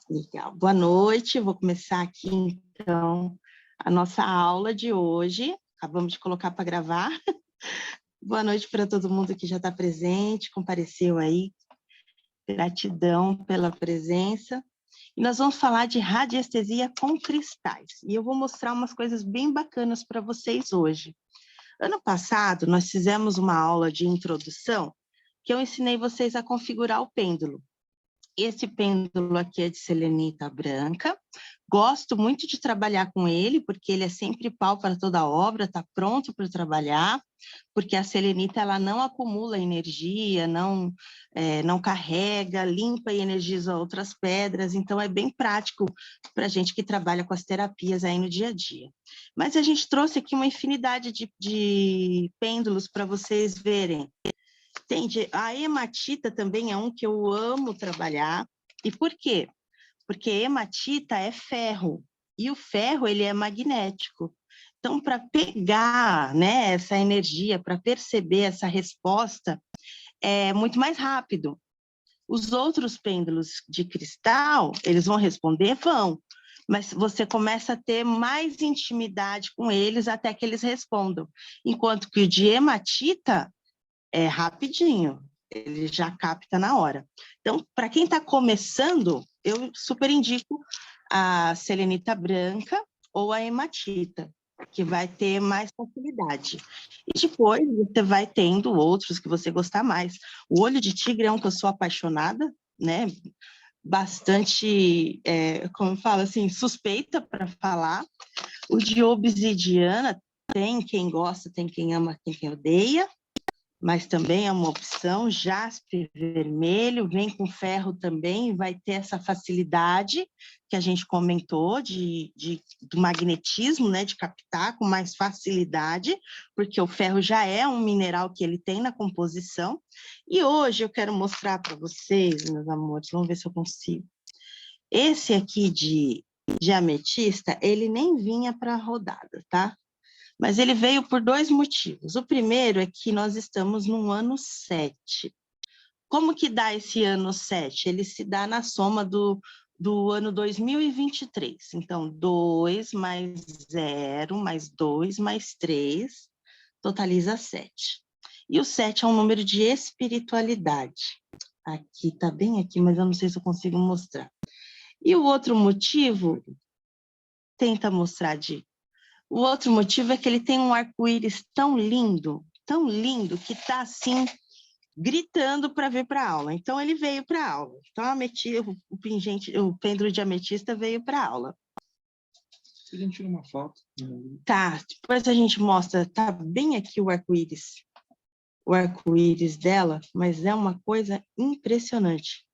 Legal. Boa noite, vou começar aqui, então, a nossa aula de hoje. Acabamos de colocar para gravar. Boa noite para todo mundo que já está presente, compareceu aí. Gratidão pela presença. E nós vamos falar de radiestesia com cristais. E eu vou mostrar umas coisas bem bacanas para vocês hoje. Ano passado, nós fizemos uma aula de introdução que eu ensinei vocês a configurar o pêndulo. Esse pêndulo aqui é de selenita branca. Gosto muito de trabalhar com ele, porque ele é sempre pau para toda obra, está pronto para trabalhar, porque a selenita ela não acumula energia, não carrega, limpa e energiza outras pedras, então é bem prático para a gente que trabalha com as terapias aí no dia a dia. Mas a gente trouxe aqui uma infinidade de pêndulos para vocês verem. A hematita também é um que eu amo trabalhar. E por quê? Porque hematita é ferro, e o ferro ele é magnético. Então, para pegar, né, essa energia, para perceber essa resposta, é muito mais rápido. Os outros pêndulos de cristal, eles vão responder? Vão. Mas você começa a ter mais intimidade com eles até que eles respondam. Enquanto que o de hematita é rapidinho, ele já capta na hora. Então, para quem está começando, eu super indico a selenita branca ou a hematita, que vai ter mais facilidade. E depois você vai tendo outros que você gostar mais. O olho de tigre é um que eu sou apaixonada, né? Bastante, como fala assim, suspeita para falar. O de obsidiana tem quem gosta, tem quem ama, tem quem odeia. Mas também é uma opção, jaspe vermelho, vem com ferro também, vai ter essa facilidade que a gente comentou do magnetismo, né, de captar com mais facilidade, porque o ferro já é um mineral que ele tem na composição. E hoje eu quero mostrar para vocês, meus amores, vamos ver se eu consigo. Esse aqui de ametista, ele nem vinha para a rodada, tá? Mas ele veio por dois motivos. O primeiro é que nós estamos no ano 7. Como que dá esse ano 7? Ele se dá na soma do ano 2023. Então, 2 mais 0, mais 2, mais 3, totaliza 7. E o 7 é um número de espiritualidade. Aqui, tá bem aqui, mas eu não sei se eu consigo mostrar. E o outro motivo, tenta mostrar, Di. O outro motivo é que ele tem um arco-íris tão lindo, que está assim, gritando para vir para a aula. Então, ele veio para a aula. Então, o pêndulo de ametista veio para a aula. A gente tira uma foto. Tá, depois a gente mostra, tá bem aqui o arco-íris dela, mas é uma coisa impressionante.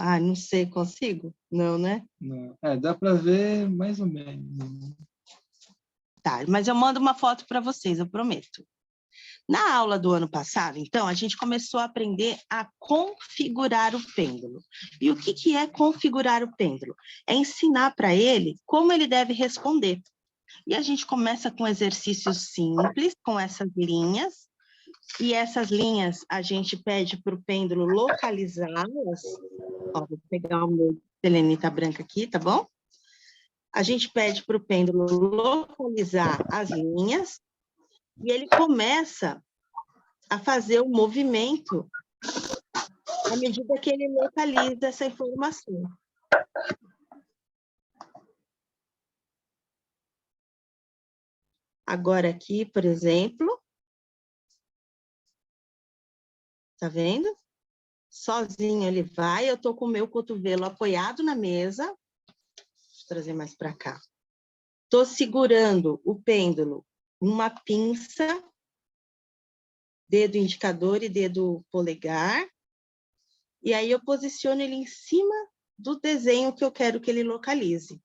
Ah, não sei, consigo? Não, né? Não. Dá para ver mais ou menos. Tá, mas eu mando uma foto para vocês, eu prometo. Na aula do ano passado, então, a gente começou a aprender a configurar o pêndulo. E o que é configurar o pêndulo? É ensinar para ele como ele deve responder. E a gente começa com exercícios simples, com essas linhas, e essas linhas a gente pede para o pêndulo localizá-las. Ó, vou pegar o meu selenita branca aqui, tá bom? A gente pede para o pêndulo localizar as linhas, e ele começa a fazer o movimento à medida que ele localiza essa informação. Agora aqui, por exemplo, tá vendo? Sozinho ele vai, eu tô com o meu cotovelo apoiado na mesa. Deixa eu trazer mais para cá. Tô segurando o pêndulo numa pinça, dedo indicador e dedo polegar, e aí eu posiciono ele em cima do desenho que eu quero que ele localize.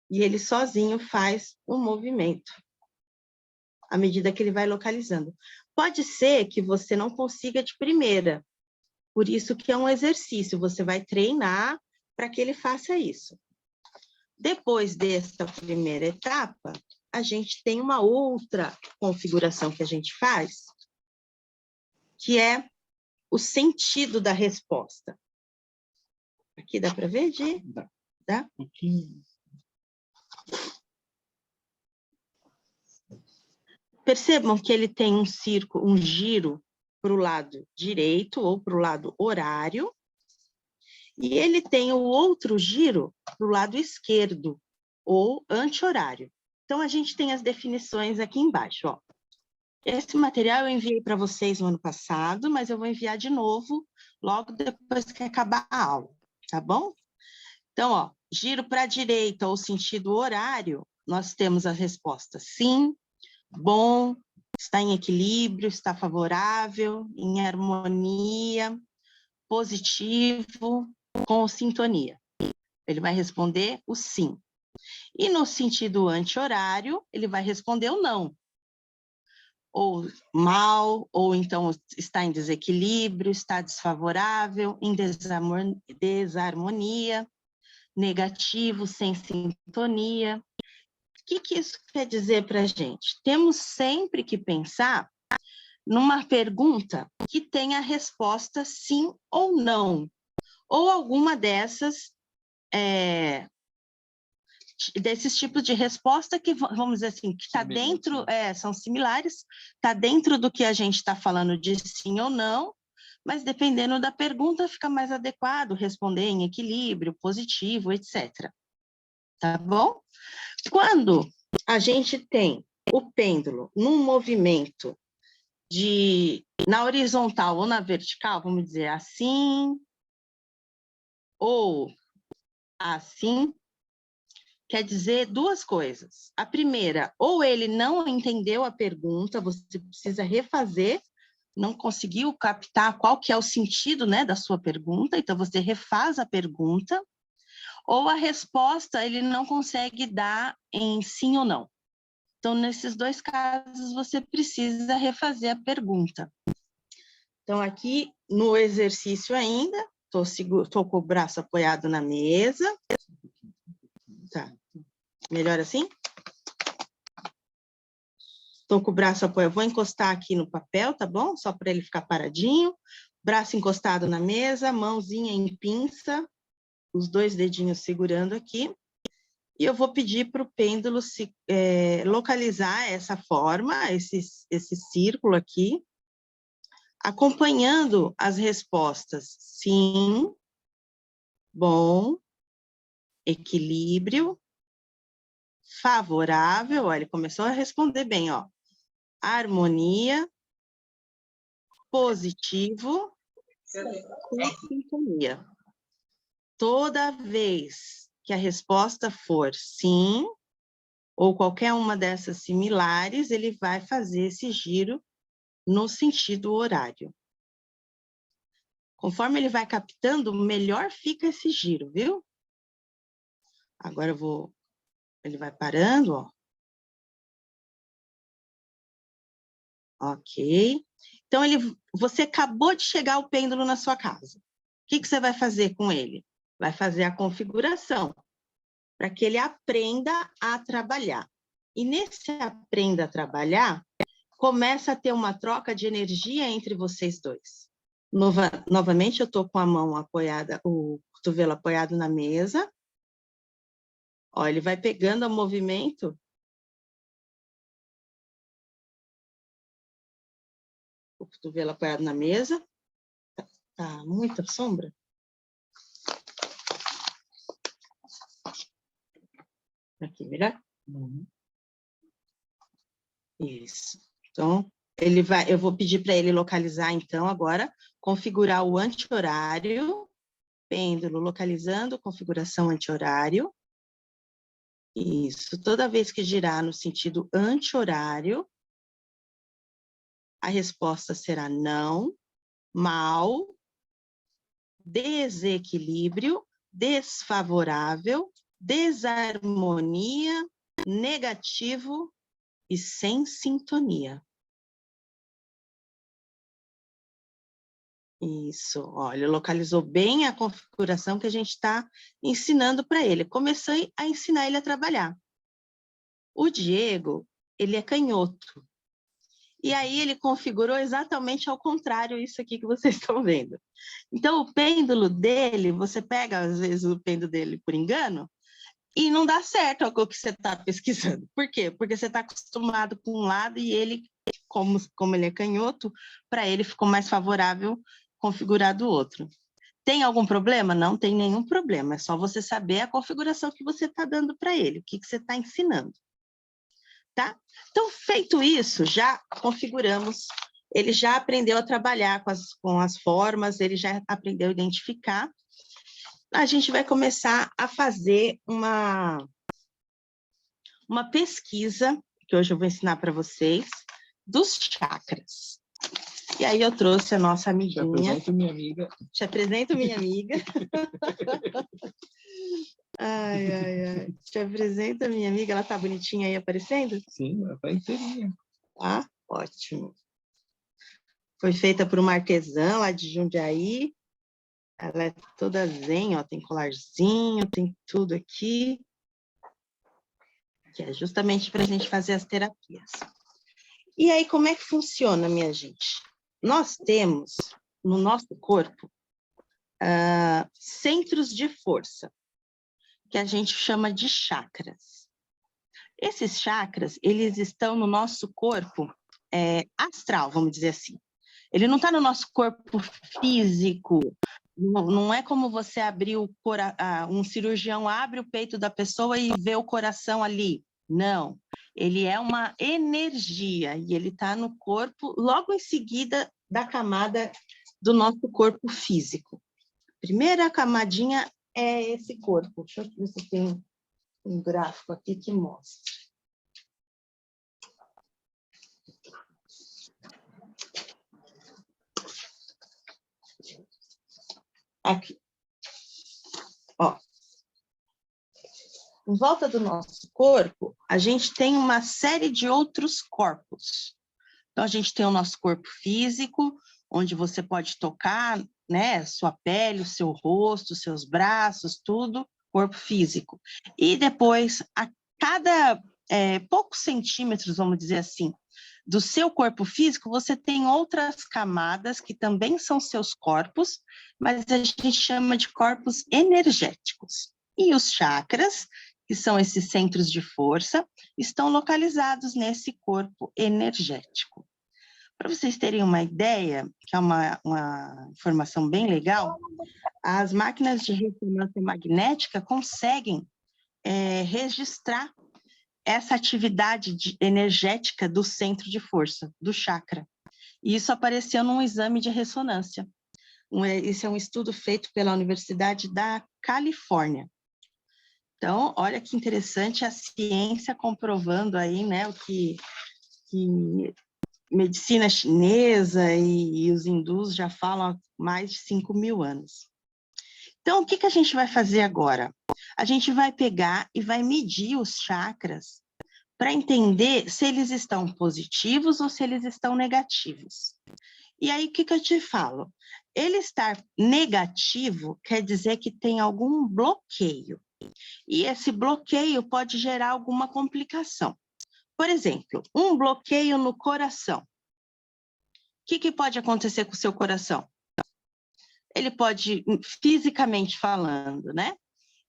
E ele sozinho faz o movimento, à medida que ele vai localizando. Pode ser que você não consiga de primeira, por isso que é um exercício, você vai treinar para que ele faça isso. Depois dessa primeira etapa, a gente tem uma outra configuração que a gente faz, que é o sentido da resposta. Aqui dá para ver, Di? Dá? Um pouquinho. Percebam que ele tem um círculo, um giro para o lado direito ou para o lado horário, e ele tem o outro giro para o lado esquerdo, ou anti-horário. Então, a gente tem as definições aqui embaixo, ó. Esse material eu enviei para vocês no ano passado, mas eu vou enviar de novo logo depois que acabar a aula, tá bom? Então, ó, giro para a direita ou sentido horário, nós temos a resposta sim, bom, está em equilíbrio, está favorável, em harmonia, positivo, com sintonia. Ele vai responder o sim. E no sentido anti-horário, ele vai responder o não. Ou mal, ou então está em desequilíbrio, está desfavorável, em desarmonia, negativo, sem sintonia. O que isso quer dizer para a gente? Temos sempre que pensar numa pergunta que tenha a resposta sim ou não, ou alguma desses tipos de resposta que, vamos dizer assim, que está dentro, são similares, está dentro do que a gente está falando de sim ou não, mas dependendo da pergunta fica mais adequado responder em equilíbrio, positivo, etc. Tá bom? Quando a gente tem o pêndulo num movimento na horizontal ou na vertical, vamos dizer assim, ou assim, quer dizer duas coisas. A primeira, ou ele não entendeu a pergunta, você precisa refazer, não conseguiu captar qual que é o sentido, né, da sua pergunta, então você refaz a pergunta, ou a resposta ele não consegue dar em sim ou não. Então, nesses dois casos, você precisa refazer a pergunta. Então, aqui no exercício ainda, estou com o braço apoiado na mesa. Tá. Melhor assim? Estou com o braço apoiado. Vou encostar aqui no papel, tá bom? Só para ele ficar paradinho. Braço encostado na mesa, mãozinha em pinça, os dois dedinhos segurando aqui. E eu vou pedir para o pêndulo localizar essa forma, esse círculo aqui, acompanhando as respostas sim, bom, equilíbrio, favorável, ó, ele começou a responder bem, ó, harmonia, positivo, com sintonia. Toda vez que a resposta for sim, ou qualquer uma dessas similares, ele vai fazer esse giro no sentido horário. Conforme ele vai captando, melhor fica esse giro, viu? Agora ele vai parando, ó. Ok. Então, você acabou de chegar o pêndulo na sua casa. O que você vai fazer com ele? Vai fazer a configuração, para que ele aprenda a trabalhar. E nesse aprenda a trabalhar, começa a ter uma troca de energia entre vocês dois. Novamente, eu estou com a mão apoiada, o cotovelo apoiado na mesa. Ó, ele vai pegando o movimento. O cotovelo apoiado na mesa. Tá muita sombra? Aqui, melhor? Uhum. Isso. Então, eu vou pedir para ele localizar, então, agora, configurar o anti-horário, pêndulo localizando, configuração anti-horário. Isso. Toda vez que girar no sentido anti-horário, a resposta será não, mal, desequilíbrio, desfavorável, desarmonia, negativo e sem sintonia. Isso, olha, localizou bem a configuração que a gente está ensinando para ele. Comecei a ensinar ele a trabalhar. O Diego, ele é canhoto. E aí ele configurou exatamente ao contrário isso aqui que vocês estão vendo. Então, o pêndulo dele, você pega, às vezes, o pêndulo dele por engano, e não dá certo o que você está pesquisando. Por quê? Porque você está acostumado com um lado e ele, como ele é canhoto, para ele ficou mais favorável configurar do outro. Tem algum problema? Não tem nenhum problema. É só você saber a configuração que você está dando para ele, o que você está ensinando. Tá? Então, feito isso, já configuramos, ele já aprendeu a trabalhar com as formas, ele já aprendeu a identificar. A gente vai começar a fazer uma pesquisa, que hoje eu vou ensinar para vocês, dos chakras. E aí eu trouxe a nossa amiguinha. Te apresento minha amiga. Te apresento minha amiga. Ai, ai, ai. Te apresento a minha amiga, ela tá bonitinha aí aparecendo? Sim, ela tá inteirinha. Tá, ótimo. Foi feita por uma artesã lá de Jundiaí. Ela é toda zen, ó, tem colarzinho, tem tudo aqui. Que é justamente para a gente fazer as terapias. E aí, como é que funciona, minha gente? Nós temos no nosso corpo centros de força, que a gente chama de chakras. Esses chakras, eles estão no nosso corpo astral, vamos dizer assim. Ele não está no nosso corpo físico. Não é como você abrir um cirurgião abre o peito da pessoa e vê o coração ali. Não. Ele é uma energia e ele está no corpo logo em seguida da camada do nosso corpo físico. A primeira camadinha é esse corpo. Deixa eu ver se tem um gráfico aqui que mostra. Aqui. Ó. Em volta do nosso corpo, a gente tem uma série de outros corpos. Então, a gente tem o nosso corpo físico, onde você pode tocar, né, sua pele, o seu rosto, seus braços, tudo, corpo físico. E depois, a cada poucos centímetros, vamos dizer assim, do seu corpo físico, você tem outras camadas que também são seus corpos, mas a gente chama de corpos energéticos. E os chakras, que são esses centros de força, estão localizados nesse corpo energético. Para vocês terem uma ideia, que é uma informação bem legal, as máquinas de ressonância magnética conseguem registrar essa atividade energética do centro de força, do chakra. E isso apareceu num exame de ressonância. Esse é um estudo feito pela Universidade da Califórnia. Então, olha que interessante a ciência comprovando aí, né, o que medicina chinesa e os hindus já falam há mais de 5.000 anos. Então, o que a gente vai fazer agora? A gente vai pegar e vai medir os chakras para entender se eles estão positivos ou se eles estão negativos. E aí, o que eu te falo? Ele estar negativo quer dizer que tem algum bloqueio. E esse bloqueio pode gerar alguma complicação. Por exemplo, um bloqueio no coração. O que pode acontecer com o seu coração? Ele pode, fisicamente falando, né?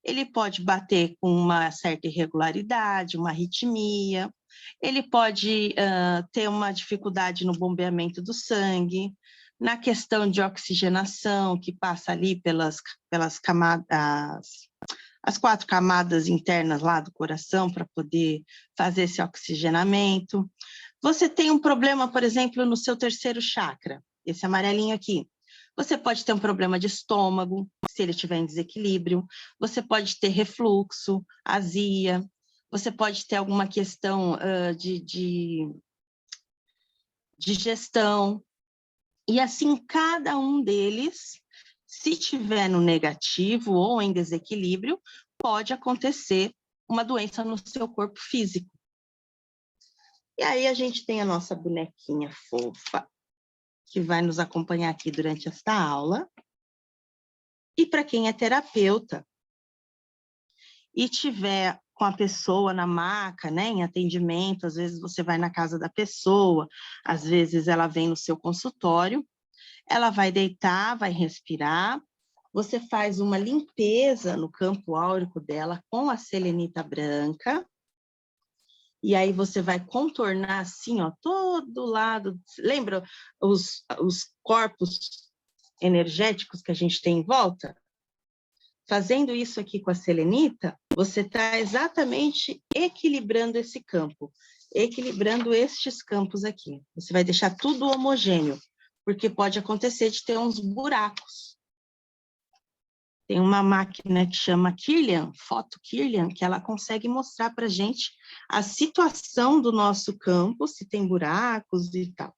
Ele pode bater com uma certa irregularidade, uma arritmia. Ele pode ter uma dificuldade no bombeamento do sangue, na questão de oxigenação, que passa ali pelas camadas, as 4 camadas internas lá do coração para poder fazer esse oxigenamento. Você tem um problema, por exemplo, no seu terceiro chakra, esse amarelinho aqui. Você pode ter um problema de estômago, se ele estiver em desequilíbrio. Você pode ter refluxo, azia. Você pode ter alguma questão de digestão. E assim, cada um deles, se tiver no negativo ou em desequilíbrio, pode acontecer uma doença no seu corpo físico. E aí a gente tem a nossa bonequinha fofa, que vai nos acompanhar aqui durante esta aula. E para quem é terapeuta e tiver com a pessoa na maca, né, em atendimento, às vezes você vai na casa da pessoa, às vezes ela vem no seu consultório, ela vai deitar, vai respirar, você faz uma limpeza no campo áurico dela com a selenita branca, e aí você vai contornar assim, ó, todo lado. Lembra os corpos energéticos que a gente tem em volta? Fazendo isso aqui com a selenita, você está exatamente equilibrando esse campo, equilibrando estes campos aqui. Você vai deixar tudo homogêneo, porque pode acontecer de ter uns buracos. Tem uma máquina que chama Kirlian, Foto Kirlian, que ela consegue mostrar para a gente a situação do nosso campo, se tem buracos e tal.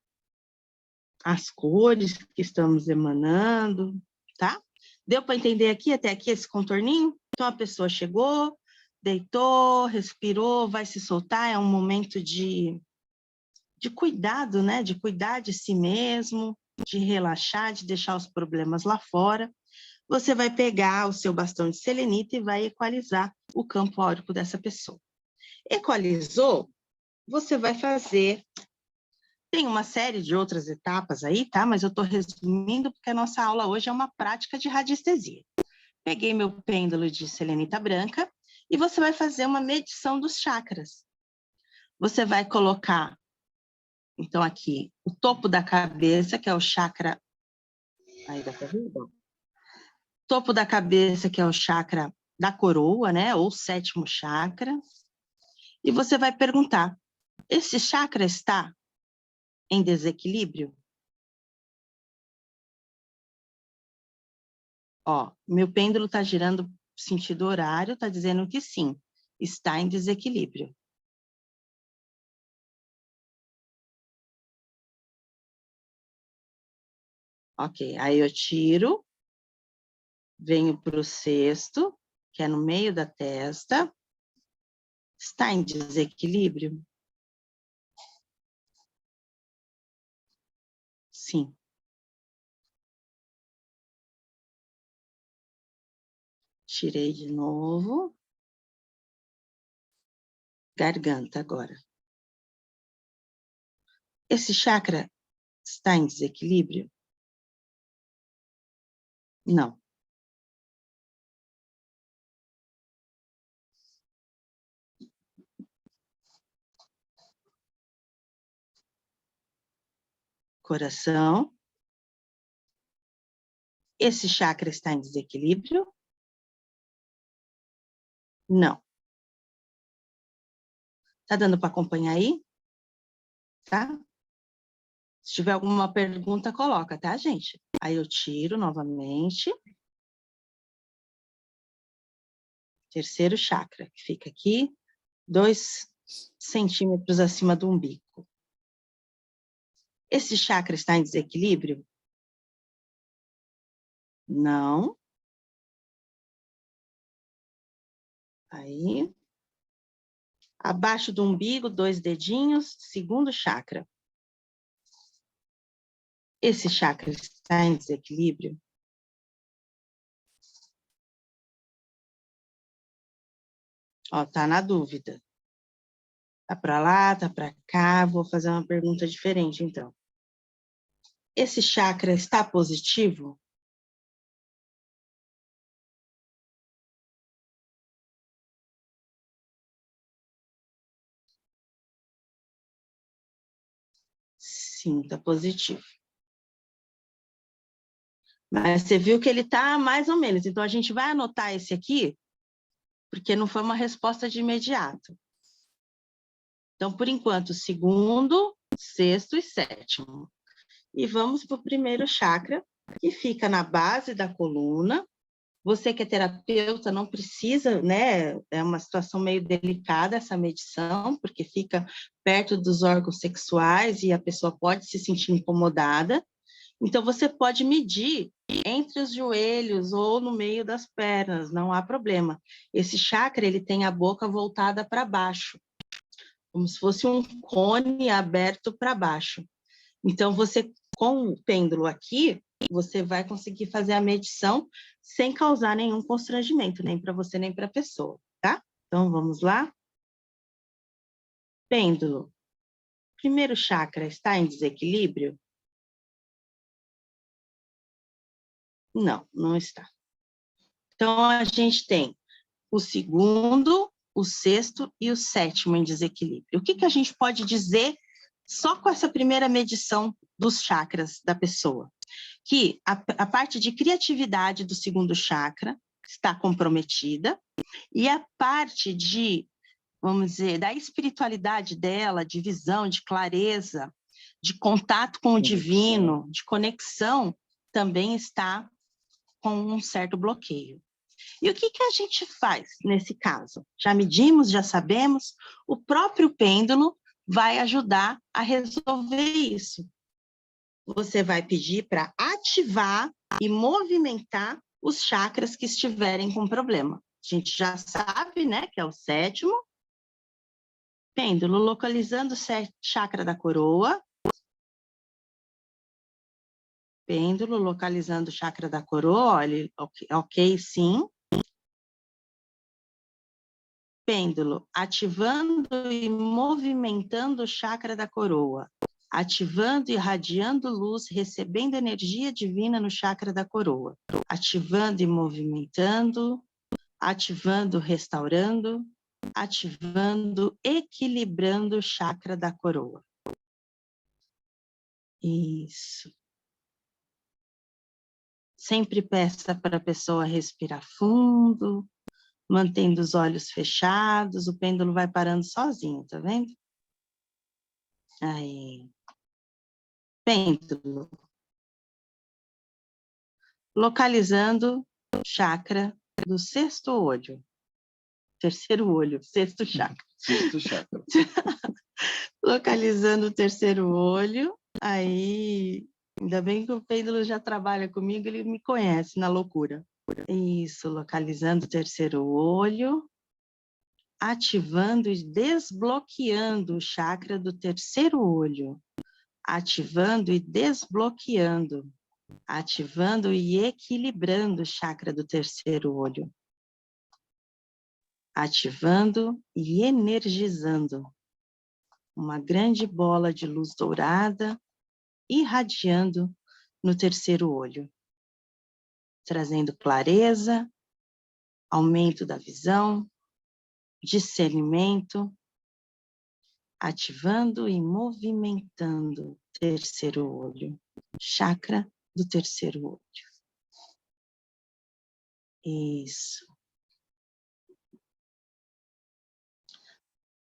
As cores que estamos emanando, tá? Deu para entender aqui, até aqui, esse contorninho? Então, a pessoa chegou, deitou, respirou, vai se soltar, é um momento de cuidado, né? De cuidar de si mesmo, de relaxar, de deixar os problemas lá fora. Você vai pegar o seu bastão de selenita e vai equalizar o campo áurico dessa pessoa. Equalizou, você vai fazer... Tem uma série de outras etapas aí, tá? Mas eu estou resumindo porque a nossa aula hoje é uma prática de radiestesia. Peguei meu pêndulo de selenita branca e você vai fazer uma medição dos chakras. Você vai colocar, então, aqui, o topo da cabeça, que é o chakra... Aí dá para ver? Topo da cabeça, que é o chakra da coroa, né? Ou sétimo chakra. E você vai perguntar, esse chakra está em desequilíbrio? Ó, meu pêndulo está girando sentido horário, está dizendo que sim, está em desequilíbrio. Ok, aí eu tiro, venho para o sexto, que é no meio da testa. Está em desequilíbrio? Sim. Tirei de novo. Garganta agora. Esse chakra está em desequilíbrio? Não. Coração. Esse chakra está em desequilíbrio? Não. Tá dando para acompanhar aí? Tá? Se tiver alguma pergunta, coloca, tá, gente? Aí eu tiro novamente. Terceiro chakra, que fica aqui, 2 centímetros acima do umbigo. Esse chakra está em desequilíbrio? Não. Aí. Abaixo do umbigo, 2 dedinhos, segundo chakra. Esse chakra está em desequilíbrio? Ó, tá na dúvida. Tá para lá, tá para cá, vou fazer uma pergunta diferente, então. Esse chakra está positivo? Sim, está positivo. Mas você viu que ele está mais ou menos. Então, a gente vai anotar esse aqui, porque não foi uma resposta de imediato. Então, por enquanto, segundo, sexto e sétimo. E vamos para o primeiro chakra, que fica na base da coluna. Você que é terapeuta não precisa, né? É uma situação meio delicada essa medição, porque fica perto dos órgãos sexuais e a pessoa pode se sentir incomodada. Então, você pode medir entre os joelhos ou no meio das pernas, não há problema. Esse chakra, ele tem a boca voltada para baixo, como se fosse um cone aberto para baixo. Então, você, com o pêndulo aqui, você vai conseguir fazer a medição sem causar nenhum constrangimento, nem para você, nem para a pessoa, tá? Então, vamos lá? Pêndulo. Primeiro chakra está em desequilíbrio? Não, não está. Então, a gente tem o segundo, o sexto e o sétimo em desequilíbrio. O que a gente pode dizer só com essa primeira medição dos chakras da pessoa? Que a parte de criatividade do segundo chakra está comprometida e a parte de, vamos dizer, da espiritualidade dela, de visão, de clareza, de contato com o divino, de conexão, também está com um certo bloqueio. E o que a gente faz nesse caso? Já medimos, já sabemos, o próprio pêndulo vai ajudar a resolver isso. Você vai pedir para ativar e movimentar os chakras que estiverem com problema. A gente já sabe, né, que é o sétimo. Pêndulo, localizando o chakra da coroa. Pêndulo, localizando o chakra da coroa, olha, ok, sim. Pêndulo, ativando e movimentando o chakra da coroa. Ativando e irradiando luz, recebendo energia divina no chakra da coroa. Ativando e movimentando, ativando, restaurando, ativando, equilibrando o chakra da coroa. Isso. Sempre peça para a pessoa respirar fundo, mantendo os olhos fechados, o pêndulo vai parando sozinho, tá vendo? Aí. Pêndulo. Localizando o chakra do sexto olho. Terceiro olho, sexto chakra. Sexto chakra. Localizando o terceiro olho, aí... Ainda bem que o pêndulo já trabalha comigo, ele me conhece na loucura. Isso, localizando o terceiro olho, ativando e desbloqueando o chakra do terceiro olho, ativando e desbloqueando, ativando e equilibrando o chakra do terceiro olho, ativando e energizando uma grande bola de luz dourada irradiando no terceiro olho, trazendo clareza, aumento da visão, discernimento, ativando e movimentando o terceiro olho, chakra do terceiro olho. Isso.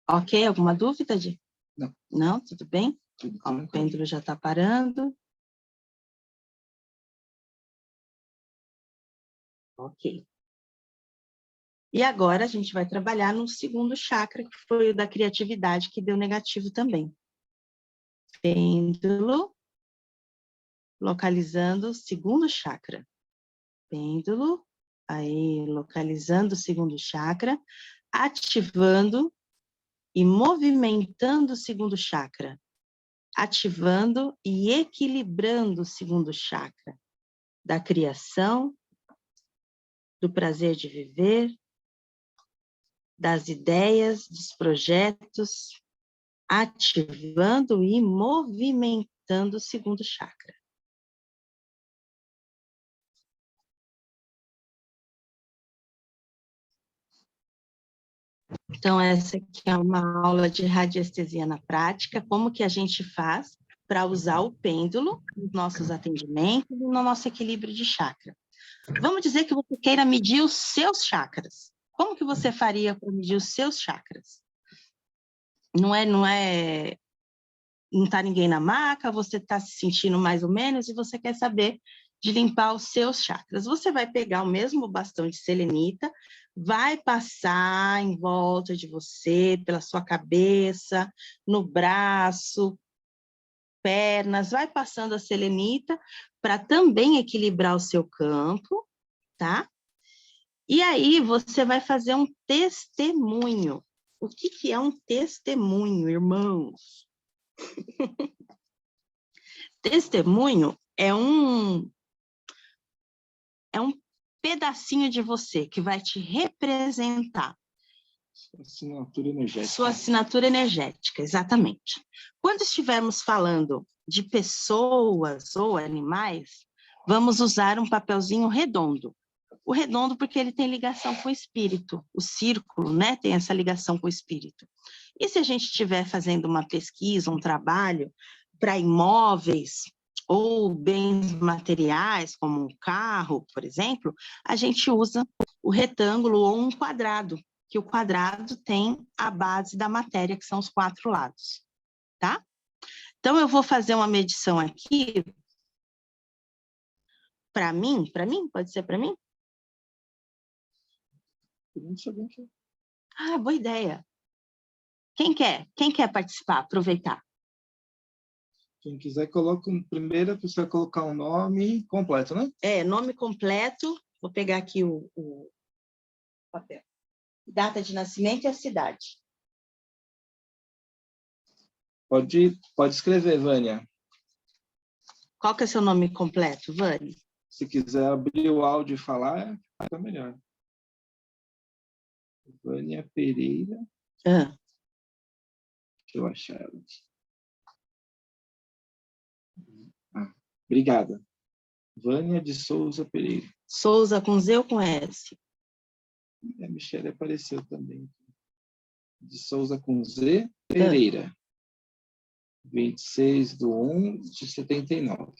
Ok, alguma dúvida, Di? Não. Não, tudo bem? Ó, o pêndulo já está parando. Ok. E agora a gente vai trabalhar no segundo chakra, que foi o da criatividade, que deu negativo também. Pêndulo, localizando o segundo chakra. Pêndulo, aí localizando o segundo chakra, ativando e movimentando o segundo chakra, ativando e equilibrando o segundo chakra, da criação, do prazer de viver, das ideias, dos projetos, ativando e movimentando o segundo chakra. Então, essa aqui é uma aula de radiestesia na prática, como que a gente faz para usar o pêndulo nos nossos atendimentos e no nosso equilíbrio de chakra. Vamos dizer que você queira medir os seus chakras. Como que você faria para medir os seus chakras? Não está ninguém na maca, você está se sentindo mais ou menos e você quer saber de limpar os seus chakras. Você vai pegar o mesmo bastão de selenita, vai passar em volta de você, pela sua cabeça, no braço, pernas, vai passando a selenita para também equilibrar o seu campo, tá? E aí você vai fazer um testemunho. O que é um testemunho, irmãos? Testemunho é um pedacinho de você que vai te representar. Assinatura energética. Sua assinatura energética, exatamente. Quando estivermos falando de pessoas ou animais, vamos usar um papelzinho redondo. O redondo porque ele tem ligação com o espírito. O círculo, né, tem essa ligação com o espírito. E se a gente estiver fazendo uma pesquisa, um trabalho para imóveis ou bens materiais, como um carro, por exemplo, a gente usa o retângulo ou um quadrado, que o quadrado tem a base da matéria, que são os 4 lados, tá? Então, eu vou fazer uma medição aqui para mim, pode ser para mim? Ah, boa ideia. Quem quer? Quem quer participar? Aproveitar. Quem quiser, coloca primeiro, a pessoa colocar um nome completo, né? Nome completo. Vou pegar aqui o papel. Data de nascimento e a cidade. Pode escrever, Vânia. Qual que é seu nome completo, Vânia? Se quiser abrir o áudio e falar, fica melhor. Vânia Pereira. Deixa eu achar ela aqui. Obrigada. Vânia de Souza Pereira. Souza com Z ou com S? A Michelle apareceu também. De Souza com Z Pereira. 26/1/79.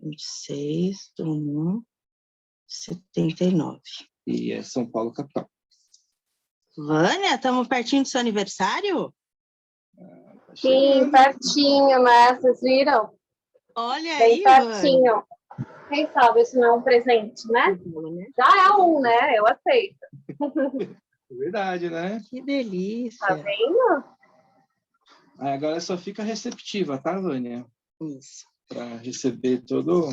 26/1/79. E é São Paulo, capital. Vânia, estamos pertinho do seu aniversário? Tá Sim, pertinho, né? Vocês viram? Olha bem aí, pertinho. Vânia. Quem sabe isso não é um presente, né? Já é um, né? Eu aceito. É verdade, né? Que delícia. Tá vendo? Agora só fica receptiva, tá, Vânia? Isso. Para receber todo...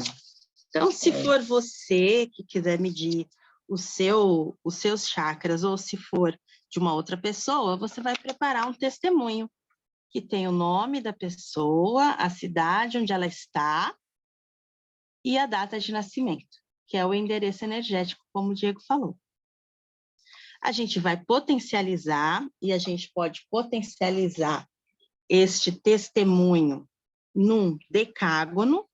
Então, se for você que quiser medir os seus chakras, ou se for de uma outra pessoa, você vai preparar um testemunho que tem o nome da pessoa, a cidade onde ela está e a data de nascimento, que é o endereço energético, como o Diego falou. A gente vai potencializar, e a gente pode potencializar este testemunho num decágono.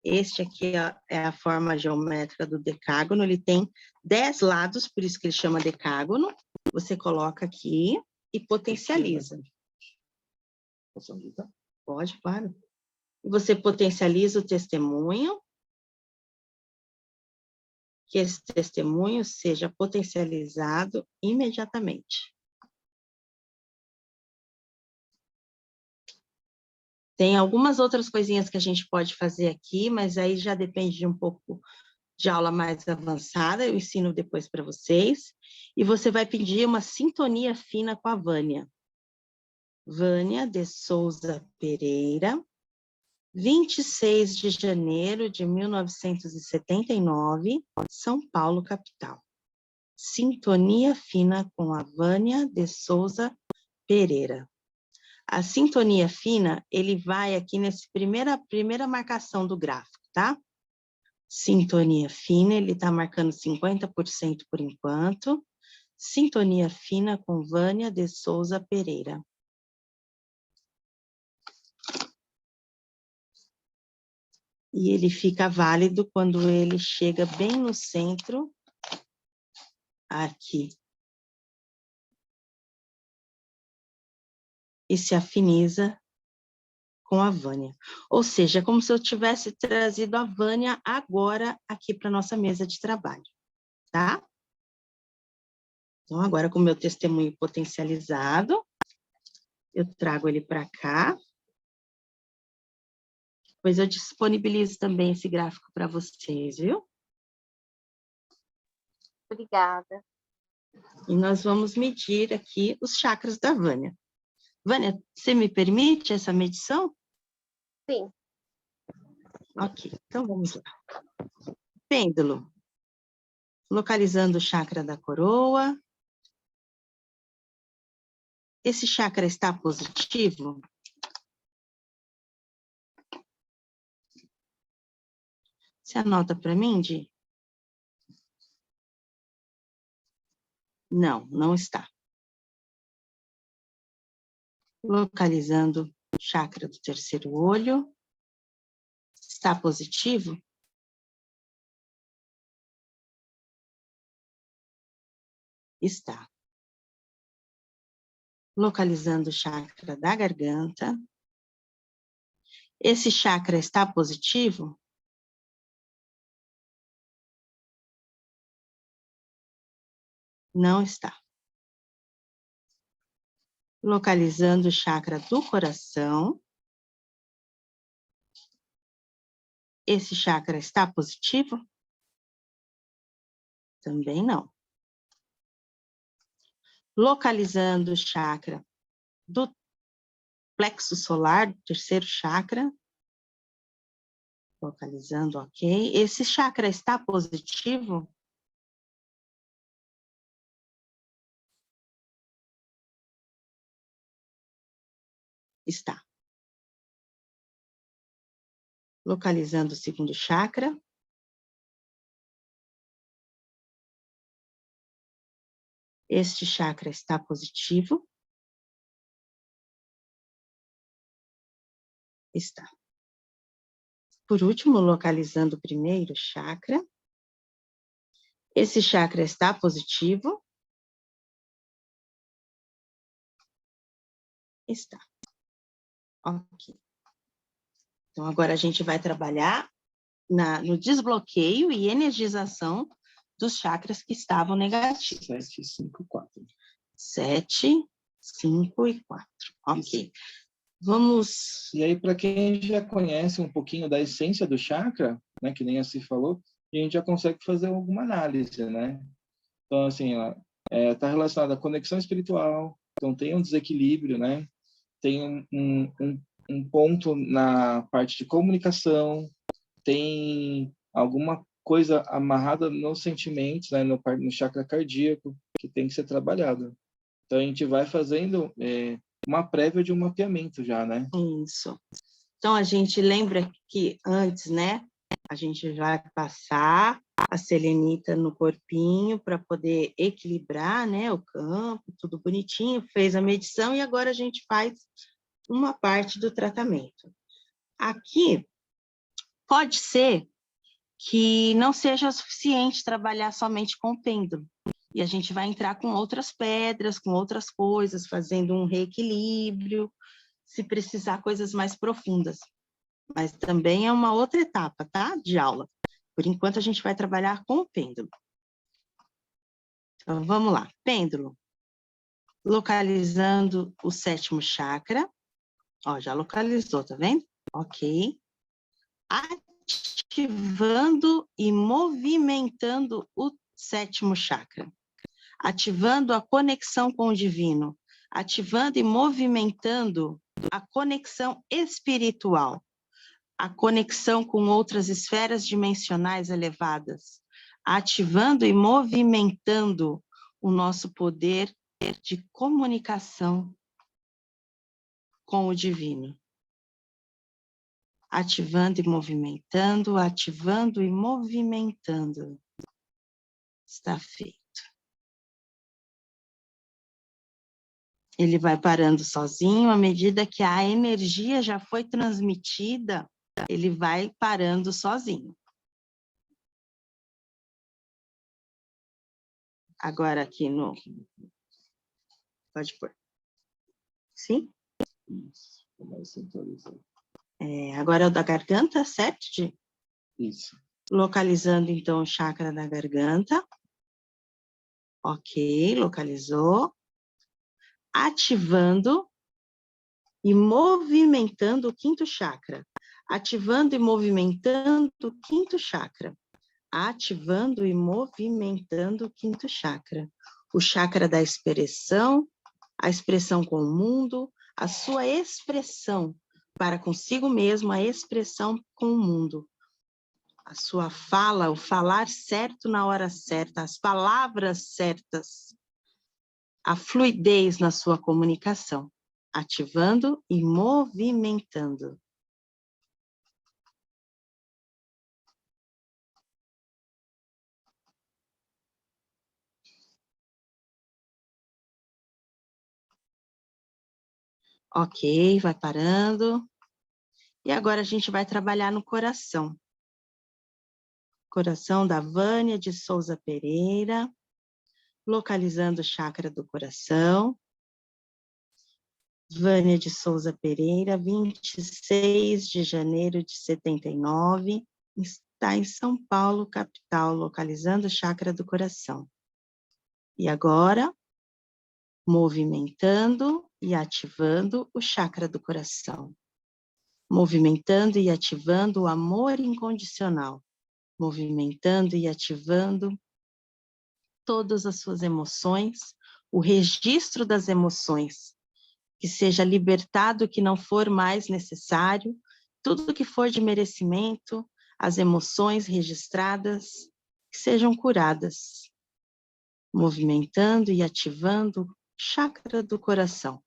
Este aqui é a forma geométrica do decágono, ele tem 10 lados, por isso que ele chama decágono. Você coloca aqui e potencializa. Posso ajudar? Pode, claro. Você potencializa o testemunho, que esse testemunho seja potencializado imediatamente. Tem algumas outras coisinhas que a gente pode fazer aqui, mas aí já depende de um pouco de aula mais avançada, eu ensino depois para vocês. E você vai pedir uma sintonia fina com a Vânia. Vânia de Souza Pereira, 26 de janeiro de 1979, São Paulo, capital. Sintonia fina com a Vânia de Souza Pereira. A sintonia fina, ele vai aqui nessa primeira marcação do gráfico, tá? Sintonia fina, ele está marcando 50% por enquanto. Sintonia fina com Vânia de Souza Pereira. E ele fica válido quando ele chega bem no centro, aqui. E se afiniza com a Vânia. Ou seja, é como se eu tivesse trazido a Vânia agora aqui para a nossa mesa de trabalho, tá? Então, agora com o meu testemunho potencializado, eu trago ele para cá. Depois eu disponibilizo também esse gráfico para vocês, viu? Obrigada. E nós vamos medir aqui os chakras da Vânia. Vânia, você me permite essa medição? Sim. Ok, então vamos lá. Pêndulo. Localizando o chakra da coroa. Esse chakra está positivo? Você anota para mim, Di? Não, não está. Localizando o chakra do terceiro olho. Está positivo? Está. Localizando o chakra da garganta. Esse chakra está positivo? Não está. Localizando o chakra do coração. Esse chakra está positivo? Também não. Localizando o chakra do plexo solar, terceiro chakra. Localizando, ok. Esse chakra está positivo? Está. Localizando o segundo chakra. Este chakra está positivo? Está. Por último, localizando o primeiro chakra. Esse chakra está positivo? Está. Ok. Então, agora a gente vai trabalhar no desbloqueio e energização dos chakras que estavam negativos. 7, 5, 4. 7, 5 e 4. Ok. Isso. Vamos... E aí, para quem já conhece um pouquinho da essência do chakra, né, que nem assim falou, a gente já consegue fazer alguma análise, né? Então, assim, está relacionado à conexão espiritual, então tem um desequilíbrio, né? Tem um ponto na parte de comunicação, tem alguma coisa amarrada nos sentimentos, né, no chakra cardíaco, que tem que ser trabalhado. Então, a gente vai fazendo uma prévia de um mapeamento já, né? Isso. Então, a gente lembra que antes, né, a gente vai passar a selenita no corpinho para poder equilibrar, né, o campo, tudo bonitinho, fez a medição e agora a gente faz uma parte do tratamento. Aqui, pode ser que não seja suficiente trabalhar somente com o pêndulo. E a gente vai entrar com outras pedras, com outras coisas, fazendo um reequilíbrio, se precisar coisas mais profundas. Mas também é uma outra etapa, tá? De aula. Por enquanto, a gente vai trabalhar com o pêndulo. Então, vamos lá. Pêndulo. Localizando o sétimo chakra. Ó, já localizou, tá vendo? Ok. Ativando e movimentando o sétimo chakra. Ativando a conexão com o divino. Ativando e movimentando a conexão espiritual. A conexão com outras esferas dimensionais elevadas, ativando e movimentando o nosso poder de comunicação com o divino. Ativando e movimentando, ativando e movimentando. Está feito. Ele vai parando sozinho, à medida que a energia já foi transmitida, ele vai parando sozinho. Agora aqui no... Pode pôr. Sim? Isso, mais centralizado. Agora é o da garganta, certo? Isso. Localizando, então, o chakra da garganta. Ok, localizou. Ativando e movimentando o quinto chakra. Ativando e movimentando o quinto chakra. Ativando e movimentando o quinto chakra. O chakra da expressão, a expressão com o mundo, a sua expressão para consigo mesmo, a expressão com o mundo. A sua fala, o falar certo na hora certa, as palavras certas, a fluidez na sua comunicação, ativando e movimentando. Ok, vai parando. E agora a gente vai trabalhar no coração. Coração da Vânia de Souza Pereira, localizando o chakra do coração. Vânia de Souza Pereira, 26 de janeiro de 79, está em São Paulo, capital, localizando o chakra do coração. E agora, movimentando e ativando o chakra do coração. Movimentando e ativando o amor incondicional. Movimentando e ativando todas as suas emoções, o registro das emoções, que seja libertado o que não for mais necessário, tudo que for de merecimento, as emoções registradas, que sejam curadas, movimentando e ativando o chakra do coração.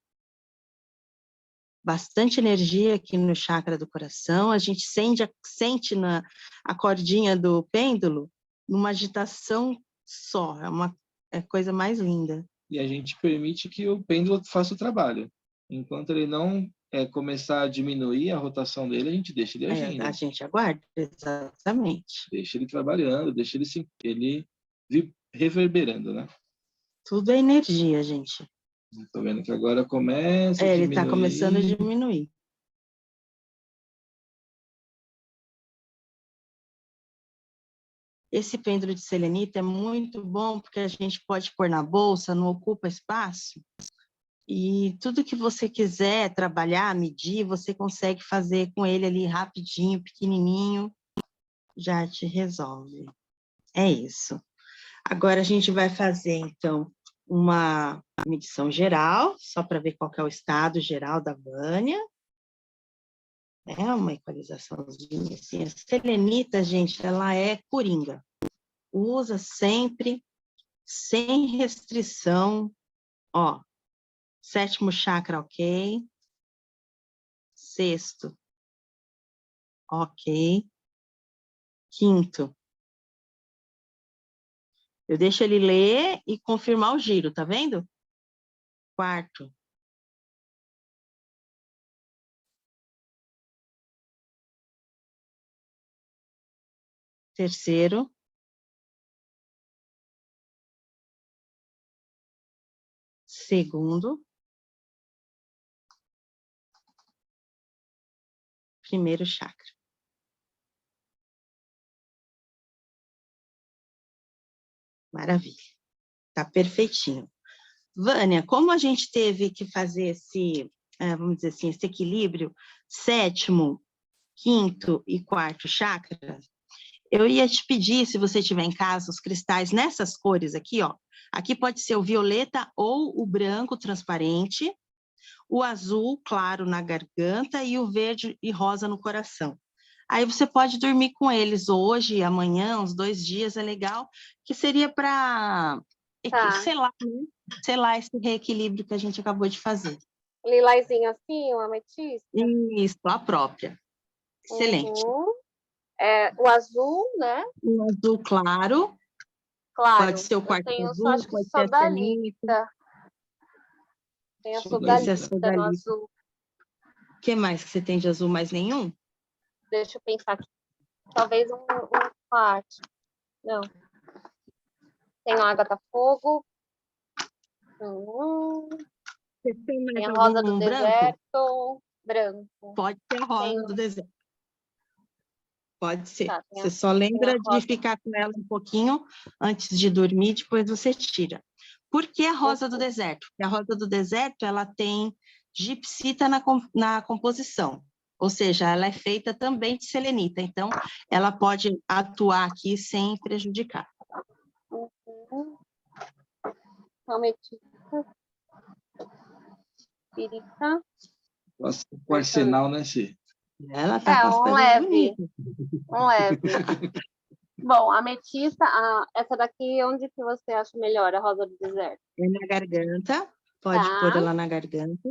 Bastante energia aqui no chakra do coração, a gente sente a cordinha do pêndulo numa agitação só, é a coisa mais linda. E a gente permite que o pêndulo faça o trabalho. Enquanto ele não começar a diminuir a rotação dele, a gente deixa ele agindo. A gente aguarda, exatamente. Deixa ele trabalhando, deixa ele reverberando, né? Tudo é energia, gente. Estou vendo que agora começa a diminuir. Ele está começando a diminuir. Esse pêndulo de selenita é muito bom porque a gente pode pôr na bolsa, não ocupa espaço. E tudo que você quiser trabalhar, medir, você consegue fazer com ele ali rapidinho, pequenininho, já te resolve. É isso. Agora a gente vai fazer, então, uma medição geral, só para ver qual que é o estado geral da Vânia. É uma equalizaçãozinha assim. A selenita, gente, ela é coringa. Usa sempre, sem restrição. Ó, 7º chakra, ok. 6º, ok. 5º. Eu deixo ele ler e confirmar o giro, tá vendo? 4º. 3º. 2º. 1º chakra. Maravilha. Tá perfeitinho. Vânia, como a gente teve que fazer esse, vamos dizer assim, esse equilíbrio 7º, 5º e 4º chakra, eu ia te pedir, se você tiver em casa, os cristais nessas cores aqui, ó. Aqui pode ser o violeta ou o branco transparente, o azul claro na garganta e o verde e rosa no coração. Aí você pode dormir com eles hoje, amanhã, uns 2 dias, é legal, que seria para, sei lá, esse reequilíbrio que a gente acabou de fazer. Lilazinho assim, uma ametista? Isso, a própria. Excelente. Uhum. O azul, né? O azul claro. Claro. Pode ser o quarto azul, Acho que pode ser a selenita. Tem a Sodalita no azul. O que mais que você tem de azul? Mais nenhum? Deixa eu pensar aqui. Talvez um quarto. Não. Tem o Ágata Fogo. Tem a Rosa do Deserto. Branco. Pode ser a Rosa do Deserto. Pode ser. Tá, você só lembra de ficar com ela um pouquinho antes de dormir, depois você tira. Por que a Rosa do Deserto? Porque a Rosa do Deserto, ela tem gipsita na composição. Ou seja, ela é feita também de selenita. Então, ela pode atuar aqui sem prejudicar. Ametista. Espírita. O arsenal, né, Cê? Ela tá com as coisas bonitas. Um leve. Bom, a ametista, essa daqui, onde que você acha melhor, a Rosa do Deserto? É na garganta, pode pôr ela na garganta.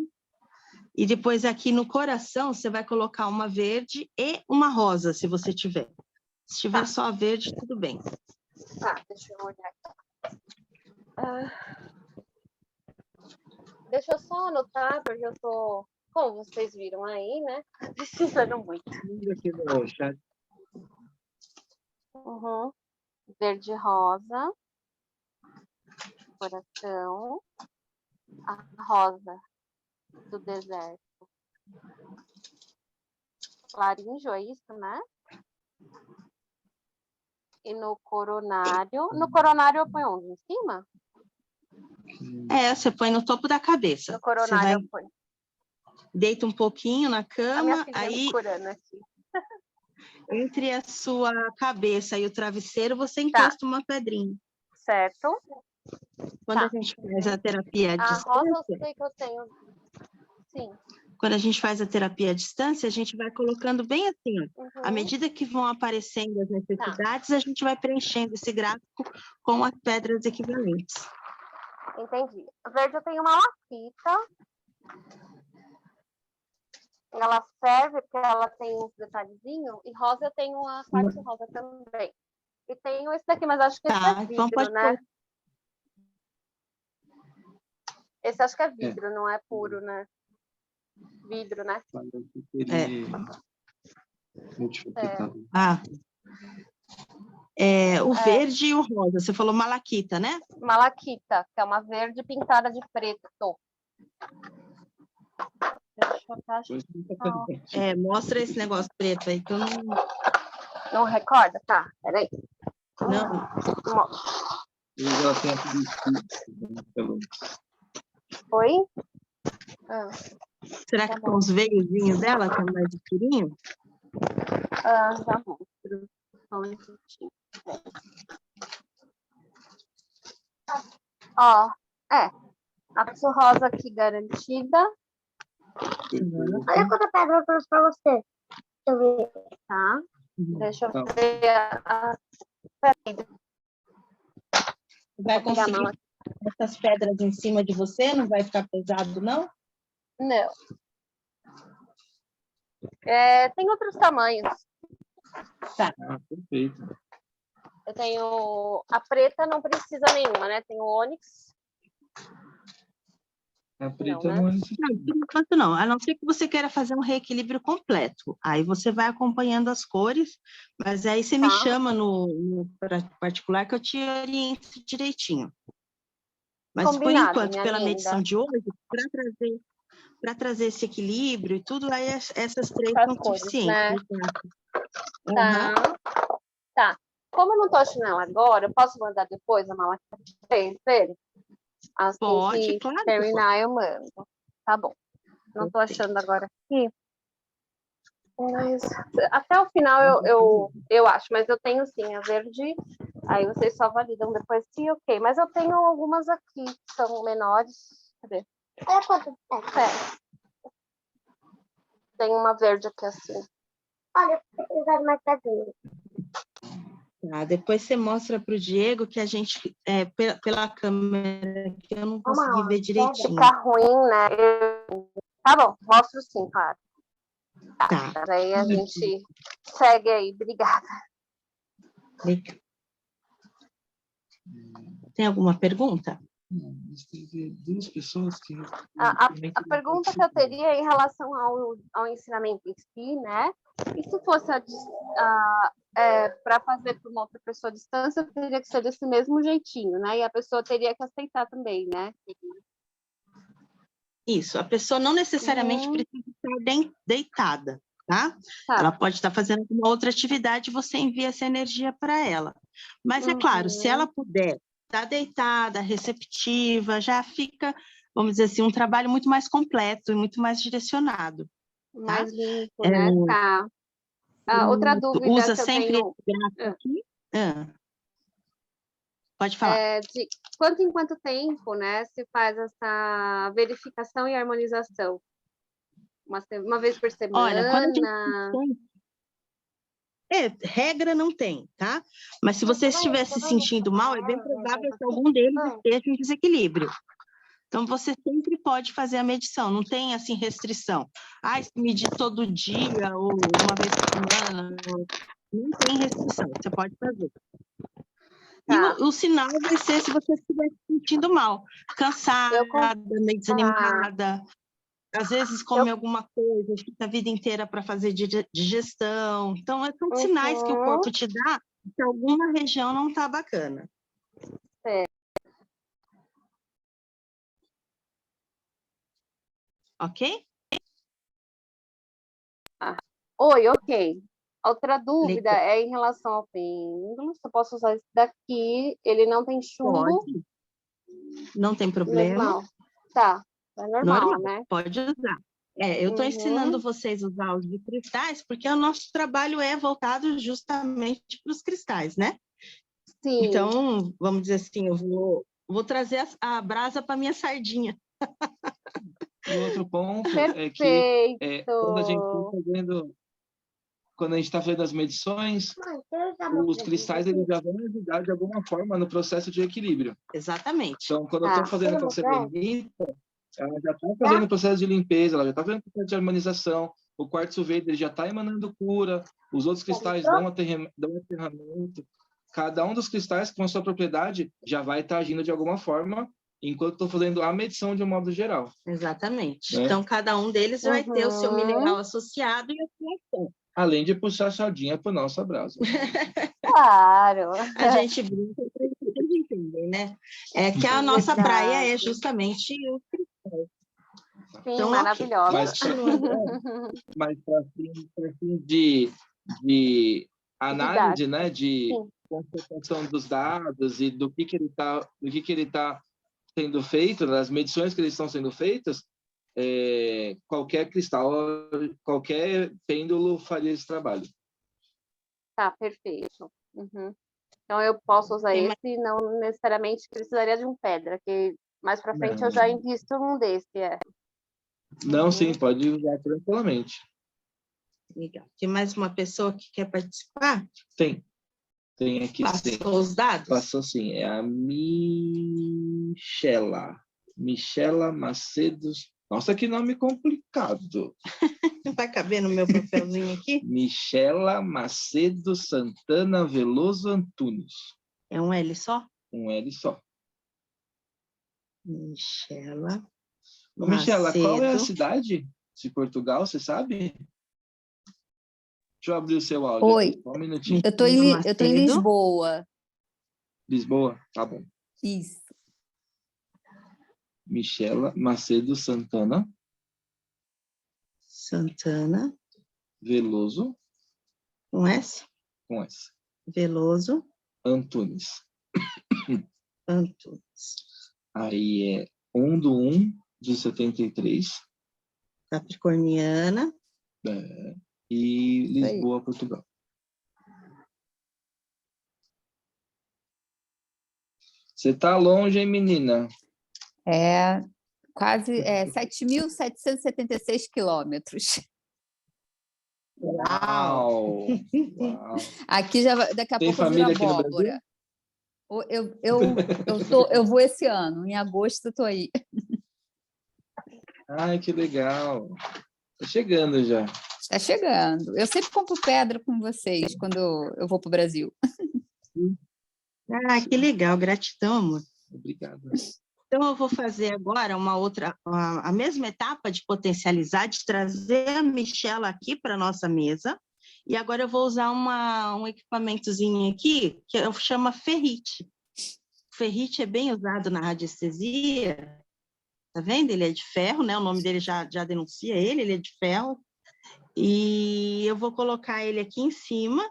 E depois aqui no coração, você vai colocar uma verde e uma rosa, se você tiver. Se tiver só a verde, tudo bem. Tá, deixa eu olhar aqui. Deixa eu só anotar, porque eu tô como vocês viram aí, né? Precisando muito. Aqui no chat. Uhum. Verde rosa. Coração. A rosa do deserto. Laríngeo, é isso, né? E no coronário. No coronário eu ponho onde? Em cima? Você põe no topo da cabeça. No Você coronário vai, eu ponho. deita um pouquinho na A minha cama, filha aí me curando aqui. entre a sua cabeça e o travesseiro, você encosta uma pedrinha. Certo. Quando Tá. a gente faz a terapia à A rosa eu distância, sei que eu tenho. Sim. quando a gente faz a terapia à distância, a gente vai colocando bem assim, ó. Uhum. À medida que vão aparecendo as necessidades, a gente vai preenchendo esse gráfico com as pedras equivalentes. Entendi. Verde eu tenho uma laquita. Ela serve porque ela tem uns detalhezinhos. E rosa eu tenho uma quartzo rosa também. E tenho esse daqui, mas acho que esse é Então vidro, pode né? pôr. Esse acho que é vidro, não é puro, né? Vidro, né? Multifacetado. O verde e o rosa. Você falou malaquita, né? Malaquita, que é uma verde pintada de preto. Deixa eu achar. Mostra esse negócio preto aí que eu não. Não recorda? Tá, peraí. Não. Ela tem Oi? Será que são os veiozinhos dela, que é mais escurinho? Já mostro. Só um minutinho. Ó, a pessoa rosa aqui garantida. Olha quanta pedra eu trouxe pra você. Deixa eu ver. Tá. Deixa eu ver Peraí. Vai conseguir essas pedras em cima de você? Não vai ficar pesado, não? Não. Tem outros tamanhos. Tá. Perfeito. Eu tenho... A preta não precisa nenhuma, né? Tem o ônix. A preta não, né? Não, por enquanto não. A não ser que você queira fazer um reequilíbrio completo. Aí você vai acompanhando as cores, mas aí você me chama no particular que eu te oriento direitinho. Mas Combinado, por enquanto, pela linda. medição de hoje, para trazer esse equilíbrio e tudo, aí essas três As são cores, suficientes. né? Tá. Como eu não tô achando ela agora, eu posso mandar depois a mala pra vocês verem? Assim Pode, que claro. terminar, eu mando. Tá bom. Não tô achando agora aqui. Mas até o final eu acho, mas eu tenho sim a verde. Aí vocês só validam depois se ok. Mas eu tenho algumas aqui que são menores. Cadê? Olha quanto tem uma verde aqui assim. Olha, eu quero mais pedrinha. Tá, depois você mostra para o Diego que a gente, pela câmera, que eu não consegui ver direitinho. Fica ruim, né? Tá bom, mostro sim, claro. Tá. Aí a gente segue aí. Obrigada. Legal. Tem alguma pergunta? Teve duas pessoas que... A pergunta que eu teria é em relação ao ensinamento em si, né? E se fosse para fazer para uma outra pessoa à distância, teria que ser desse mesmo jeitinho, né? E a pessoa teria que aceitar também, né? Isso, a pessoa não necessariamente precisa estar deitada, tá? Ela pode estar fazendo uma outra atividade e você envia essa energia para ela. Mas é claro, se ela puder estar deitada, receptiva, já fica, vamos dizer assim, um trabalho muito mais completo e muito mais direcionado. Mais limpo, né? Tá. Outra dúvida usa que eu sempre tenho... esse gráfico aqui? Pode falar. De quanto em quanto tempo, né, se faz essa verificação e harmonização? Uma vez por semana? Olha, quando a gente regra não tem, tá? Mas se você estiver se sentindo mal, é bem provável que algum deles esteja em desequilíbrio. Então, você sempre pode fazer a medição, não tem, assim, restrição. Se medir todo dia ou uma vez por semana, não tem restrição, você pode fazer. E o sinal vai ser se você estiver se sentindo mal, cansada, meio desanimada. Às vezes come alguma coisa, fica a vida inteira para fazer digestão. Então, são sinais que o corpo te dá que alguma região não está bacana. Ok? Oi, ok. Outra dúvida Legal. é em relação ao pêndulo. Se eu posso usar esse daqui, ele não tem chumbo. Pode. Não tem problema. Normal. Tá, é normal, né? Pode usar. Eu estou ensinando vocês a usar os de cristais, porque o nosso trabalho é voltado justamente para os cristais, né? Sim. Então, vamos dizer assim, eu vou trazer a brasa para minha sardinha. E outro ponto é que quando a gente está fazendo as medições, os cristais eles já vão ajudar de alguma forma no processo de equilíbrio. Exatamente. Então, quando eu estou fazendo com a selenita, ela já está fazendo o processo de limpeza, ela já está fazendo o processo de harmonização, o quartzo verde ele já está emanando cura, os outros cristais dão aterramento. Cada um dos cristais com a sua propriedade já vai estar agindo de alguma forma, enquanto estou fazendo a medição de um modo geral. Exatamente. Né? Então, cada um deles vai ter o seu mineral associado e a sua ação. Além de puxar a sardinha para o nosso abraço. Claro. A gente brinca para vocês entenderem, né? É que a nossa praia é justamente o cristal. Sim, então, maravilhosa. Mas para fim de análise, né, de constatação dos dados e do que ele está sendo feito, das medições que eles estão sendo feitas, qualquer cristal, qualquer pêndulo faria esse trabalho. Tá, perfeito. Então, eu posso usar esse e não necessariamente precisaria de um pedra, que mais para frente eu já invisto num desse. Não, sim, pode usar tranquilamente. Legal. Tem mais uma pessoa que quer participar? Tem aqui. Passou os dados? Passou sim, é a Michela Macedo. Nossa, que nome complicado. Vai caber no meu papelzinho aqui? Michela Macedo Santana Veloso Antunes. É um L só? Um L só. Michela Michela, Macedo. qual é a cidade de Portugal, você sabe? Deixa eu abrir o seu áudio. Oi, aqui, um minutinho. eu tô em Lisboa. Lisboa? Tá bom. Isso. Michela Macedo Santana Veloso. Com S? Com S. Veloso. Antunes. Antunes. Aí é 1/1/73. Capricorniana. E Lisboa, Portugal. Você tá longe, hein, menina? Quase 7.776 quilômetros. Uau! Aqui daqui a Tem pouco família vira aqui no abóbora. Eu vou esse ano, em agosto eu tô aí. Ai, que legal. Tá chegando já. Está chegando. Eu sempre compro pedra com vocês quando eu vou para o Brasil. Que legal. Gratidão, amor. Obrigado. Então, eu vou fazer agora a mesma etapa de potencializar, de trazer a Michela aqui para a nossa mesa. E agora eu vou usar um equipamentozinho aqui que chama ferrite. O ferrite é bem usado na radiestesia. Tá vendo? Ele é de ferro, né? O nome dele já denuncia ele é de ferro. E eu vou colocar ele aqui em cima,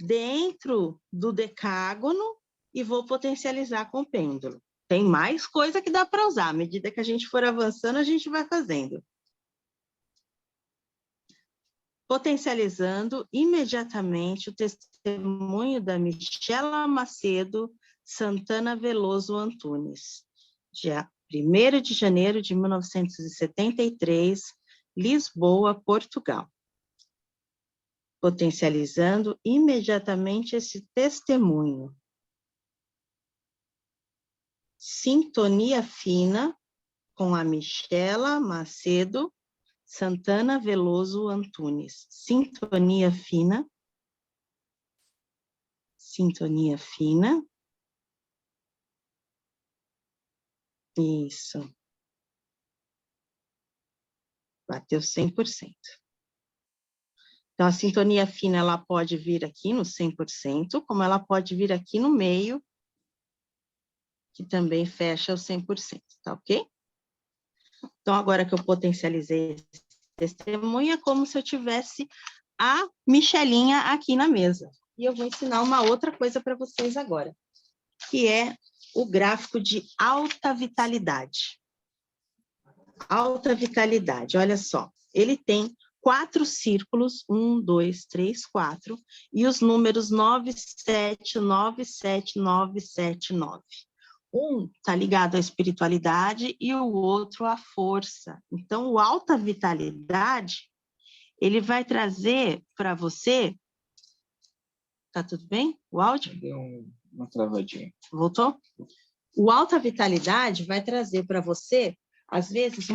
dentro do decágono, e vou potencializar com o pêndulo. Tem mais coisa que dá para usar. À medida que a gente for avançando, a gente vai fazendo. Potencializando imediatamente o testemunho da Michela Macedo Santana Veloso Antunes, dia 1º de janeiro de 1973, Lisboa, Portugal. Potencializando imediatamente esse testemunho. Sintonia fina com a Michela Macedo Santana Veloso Antunes. Sintonia fina. Sintonia fina. Isso. Bateu 100%. Então, a sintonia fina, ela pode vir aqui no 100%, como ela pode vir aqui no meio, que também fecha o 100%, tá ok? Então, agora que eu potencializei esse testemunho, é como se eu tivesse a Michelinha aqui na mesa. E eu vou ensinar uma outra coisa para vocês agora, que é o gráfico de alta vitalidade. Alta vitalidade, olha só, ele tem 4 círculos, 1, 2, 3, 4, e os números 9, 7, 9, 7, 9, 7, 9. Um está ligado à espiritualidade e o outro à força. Então, o alta vitalidade, ele vai trazer para você... Tá tudo bem? O áudio? Deu uma travadinha. Voltou? O alta vitalidade vai trazer para você, às vezes,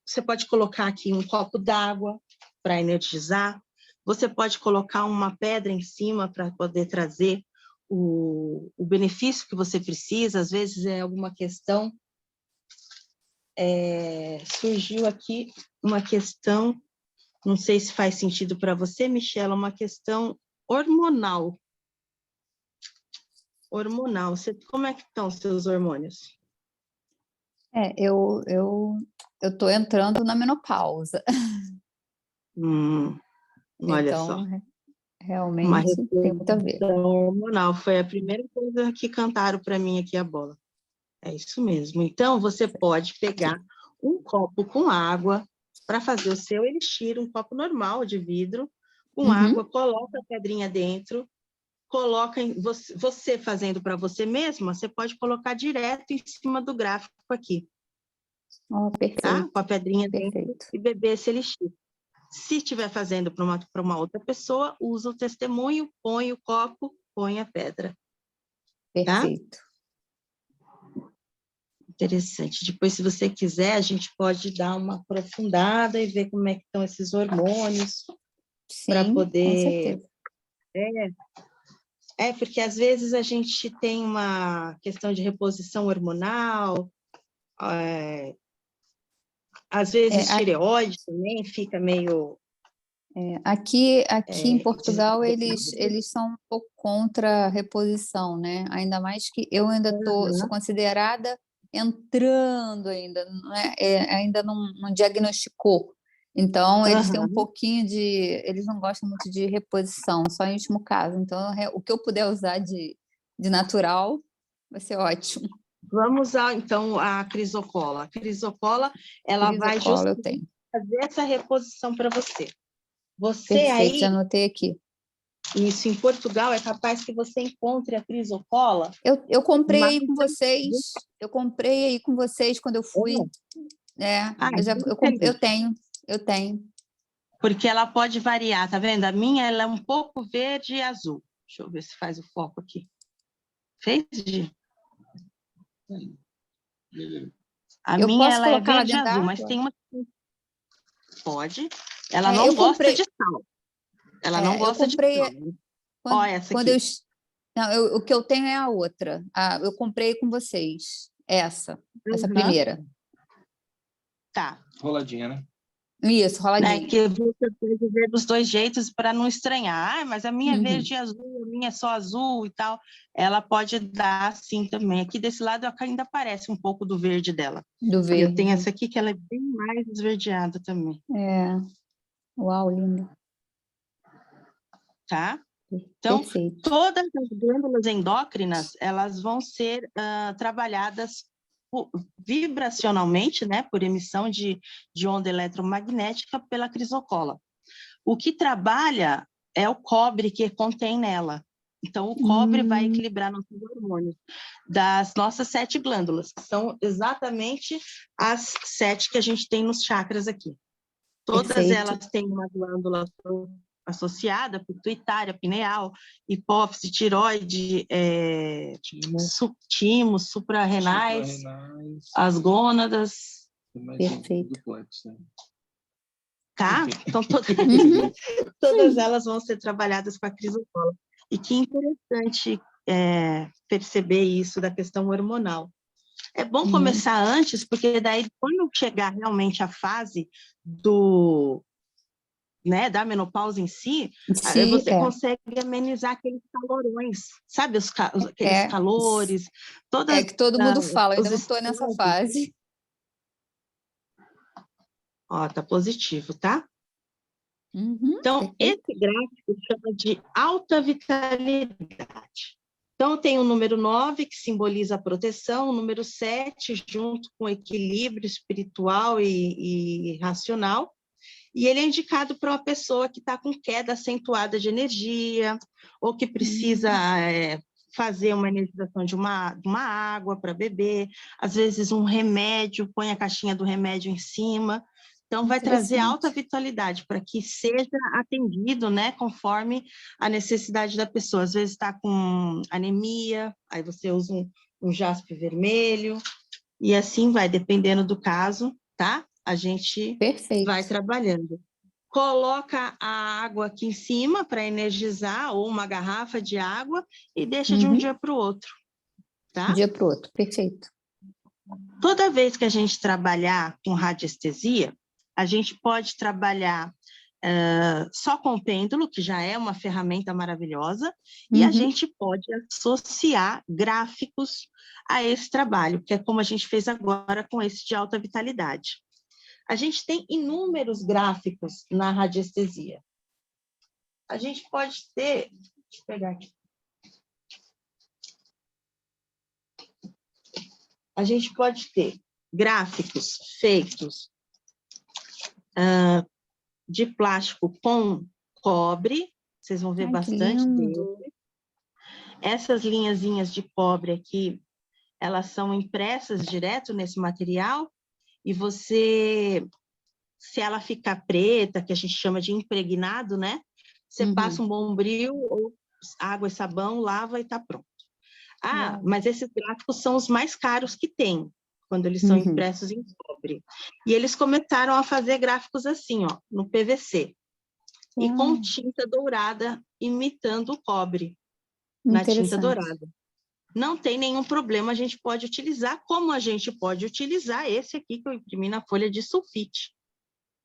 você pode colocar aqui um copo d'água para energizar, você pode colocar uma pedra em cima para poder trazer o benefício que você precisa, às vezes é alguma questão, surgiu aqui uma questão, não sei se faz sentido para você, Michela, uma questão hormonal. Hormonal, como é que estão os seus hormônios? Eu tô entrando na menopausa. Olha Então, só. realmente tem muito a ver. Hormonal, foi a primeira coisa que cantaram para mim aqui a bola. É isso mesmo. Então, você pode pegar um copo com água para fazer o seu elixir, um copo normal de vidro, com água, coloca a pedrinha dentro, coloca, você fazendo para você mesma, você pode colocar direto em cima do gráfico aqui. Perfeito. Tá? Com a pedrinha dentro Perfeito. e beber esse elixir. Se estiver fazendo para uma outra pessoa, usa o testemunho, põe o copo, põe a pedra. Perfeito. Tá? Interessante. Depois, se você quiser, a gente pode dar uma aprofundada e ver como é que estão esses hormônios. Para poder... com certeza. Porque às vezes a gente tem uma questão de reposição hormonal, às vezes tireoide também fica meio... Aqui em Portugal, eles são um pouco contra a reposição, né? Ainda mais que eu ainda sou considerada entrando ainda, ainda não diagnosticou. Então, eles têm um pouquinho de... Eles não gostam muito de reposição, só em último caso. Então, o que eu puder usar de natural vai ser ótimo. Vamos usar, então, a crisocola. A crisocola, ela vai justamente fazer essa reposição para você. Você Perfeito, aí... já anotei aqui. Isso, em Portugal, é capaz que você encontre a crisocola. Eu comprei aí com vocês. Eu comprei aí com vocês quando eu fui. Eu tenho. Porque ela pode variar, tá vendo? A minha, ela é um pouco verde e azul. Deixa eu ver se faz o foco aqui. Fez, Gi? A minha, ela é verde e azul, mas tem uma... Pode. Ela não gosta de sal. Ela não gosta de sal. Olha essa aqui. O que eu tenho é a outra. Eu comprei com vocês. Essa primeira. Tá. Roladinha, né? Isso, roladinha. Que você pode ver dos dois jeitos para não estranhar. Mas a minha é verde e azul, a minha é só azul e tal. Ela pode dar assim também. Aqui desse lado ainda aparece um pouco do verde dela. Do verde. Eu tenho essa aqui que ela é bem mais esverdeada também. Uau, linda. Tá? Então, perfeito. Todas as glândulas endócrinas, elas vão ser trabalhadas vibracionalmente, né, por emissão de onda eletromagnética pela crisocola. O que trabalha é o cobre que contém nela. Então, o cobre vai equilibrar nossos hormônios das nossas 7 glândulas, que são exatamente as 7 que a gente tem nos chakras aqui. Todas elas têm uma glândula associada, pituitária, pineal, hipófise, tireoide, timo, suprarrenais, as gônadas. Perfeito. Tá? Então, todas elas vão ser trabalhadas com a crisocola. E que interessante perceber isso da questão hormonal. É bom começar antes, porque daí, quando chegar realmente a fase né, da menopausa em si, você consegue amenizar aqueles calorões, sabe? Aqueles calores, todas que todo mundo fala, ainda não estou estresses. nessa fase. Ó, tá positivo, tá? Então, perfeito. esse gráfico chama de alta vitalidade. Então, tem o número 9, que simboliza a proteção, o número 7, junto com o equilíbrio espiritual e racional, e ele é indicado para uma pessoa que está com queda acentuada de energia, ou que precisa fazer uma energização de uma água para beber, às vezes um remédio, põe a caixinha do remédio em cima. Então, vai trazer alta vitalidade para que seja atendido, né, conforme a necessidade da pessoa. Às vezes está com anemia, aí você usa um jaspe vermelho, e assim vai, dependendo do caso, tá? A gente vai trabalhando. Coloca a água aqui em cima para energizar, ou uma garrafa de água, e deixa de um dia para o outro, tá? De um dia para o outro, perfeito. Toda vez que a gente trabalhar com radiestesia, a gente pode trabalhar só com o pêndulo, que já é uma ferramenta maravilhosa, e a gente pode associar gráficos a esse trabalho, que é como a gente fez agora com esse de alta vitalidade. A gente tem inúmeros gráficos na radiestesia. A gente pode ter... Deixa eu pegar aqui. A gente pode ter gráficos feitos de plástico com cobre. Vocês vão ver bastante dele. Essas linhazinhas de cobre aqui, elas são impressas direto nesse material, e você, se ela ficar preta, que a gente chama de impregnado, né? Você passa um bombril, ou água e sabão, lava e tá pronto. Mas esses gráficos são os mais caros que tem, quando eles são impressos em cobre. E eles começaram a fazer gráficos assim, ó, no PVC. E com tinta dourada, imitando o cobre, na tinta dourada. Não tem nenhum problema, a gente pode utilizar, como a gente pode utilizar esse aqui que eu imprimi na folha de sulfite,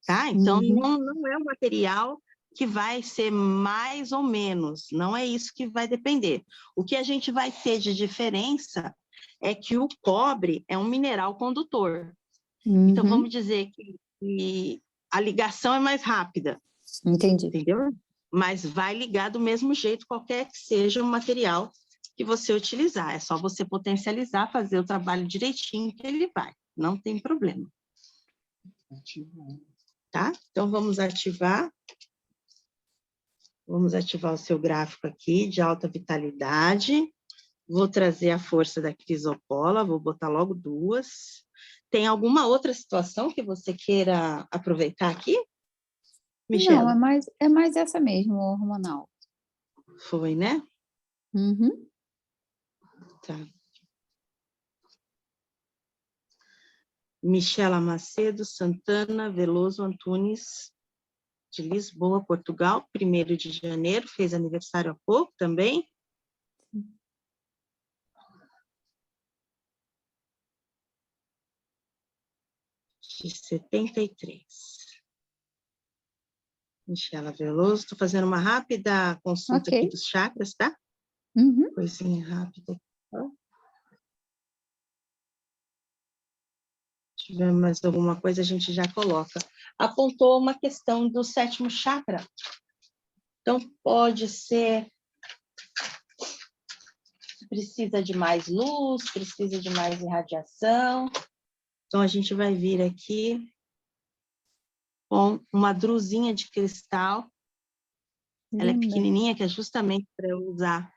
tá? Então, não é um material que vai ser mais ou menos, não é isso que vai depender. O que a gente vai ter de diferença é que o cobre é um mineral condutor. Então, vamos dizer que a ligação é mais rápida. Entendi. Entendeu? Mas vai ligar do mesmo jeito, qualquer que seja o material que você utilizar. É só você potencializar, fazer o trabalho direitinho que ele vai. Não tem problema. Tá? Então, vamos ativar. Vamos ativar o seu gráfico aqui de alta vitalidade. Vou trazer a força da crisopola, vou botar logo 2. Tem alguma outra situação que você queira aproveitar aqui? Michela? Não, é mais essa mesmo, hormonal. Foi, né? Tá. Michela Macedo Santana Veloso Antunes, de Lisboa, Portugal, 1º de janeiro, fez aniversário há pouco também. De 73. Michela Veloso, estou fazendo uma rápida consulta aqui dos chakras, tá? Coisinha rápida. Se tiver mais alguma coisa, a gente já coloca. Apontou uma questão do 7º chakra. Então, pode ser... Precisa de mais luz, precisa de mais irradiação. Então, a gente vai vir aqui com uma drusinha de cristal. Ela é pequenininha, que é justamente para eu usar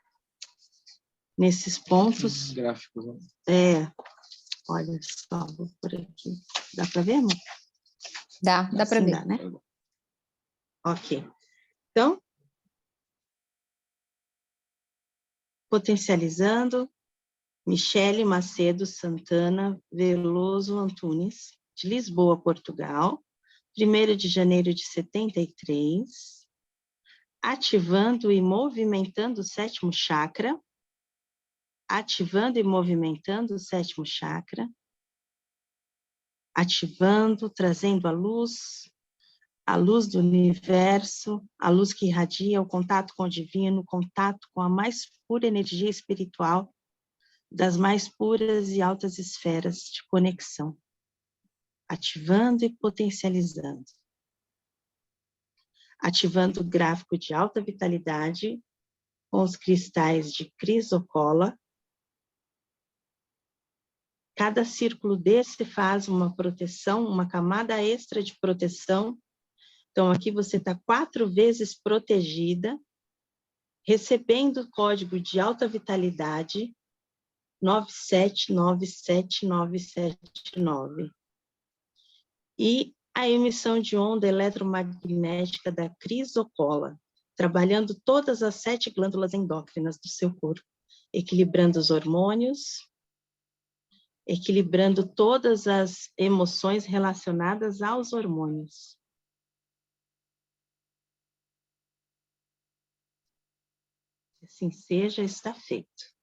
nesses pontos. Gráficos, né? Olha só, vou por aqui. Dá para ver, amor? Dá para ver. Dá, né? Ok. Então, potencializando, Michele Macedo Santana Veloso Antunes, de Lisboa, Portugal, 1º de janeiro de 73, ativando e movimentando o 7º chakra, ativando e movimentando o 7º chakra, ativando, trazendo a luz do universo, a luz que irradia, o contato com o divino, o contato com a mais pura energia espiritual das mais puras e altas esferas de conexão, ativando e potencializando. Ativando o gráfico de alta vitalidade com os cristais de crisocola. Cada círculo desse faz uma proteção, uma camada extra de proteção. Então, aqui você está 4 vezes protegida, recebendo o código de alta vitalidade 9797979. E a emissão de onda eletromagnética da crisocola, trabalhando todas as 7 glândulas endócrinas do seu corpo, equilibrando os hormônios, equilibrando todas as emoções relacionadas aos hormônios. Assim seja, está feito.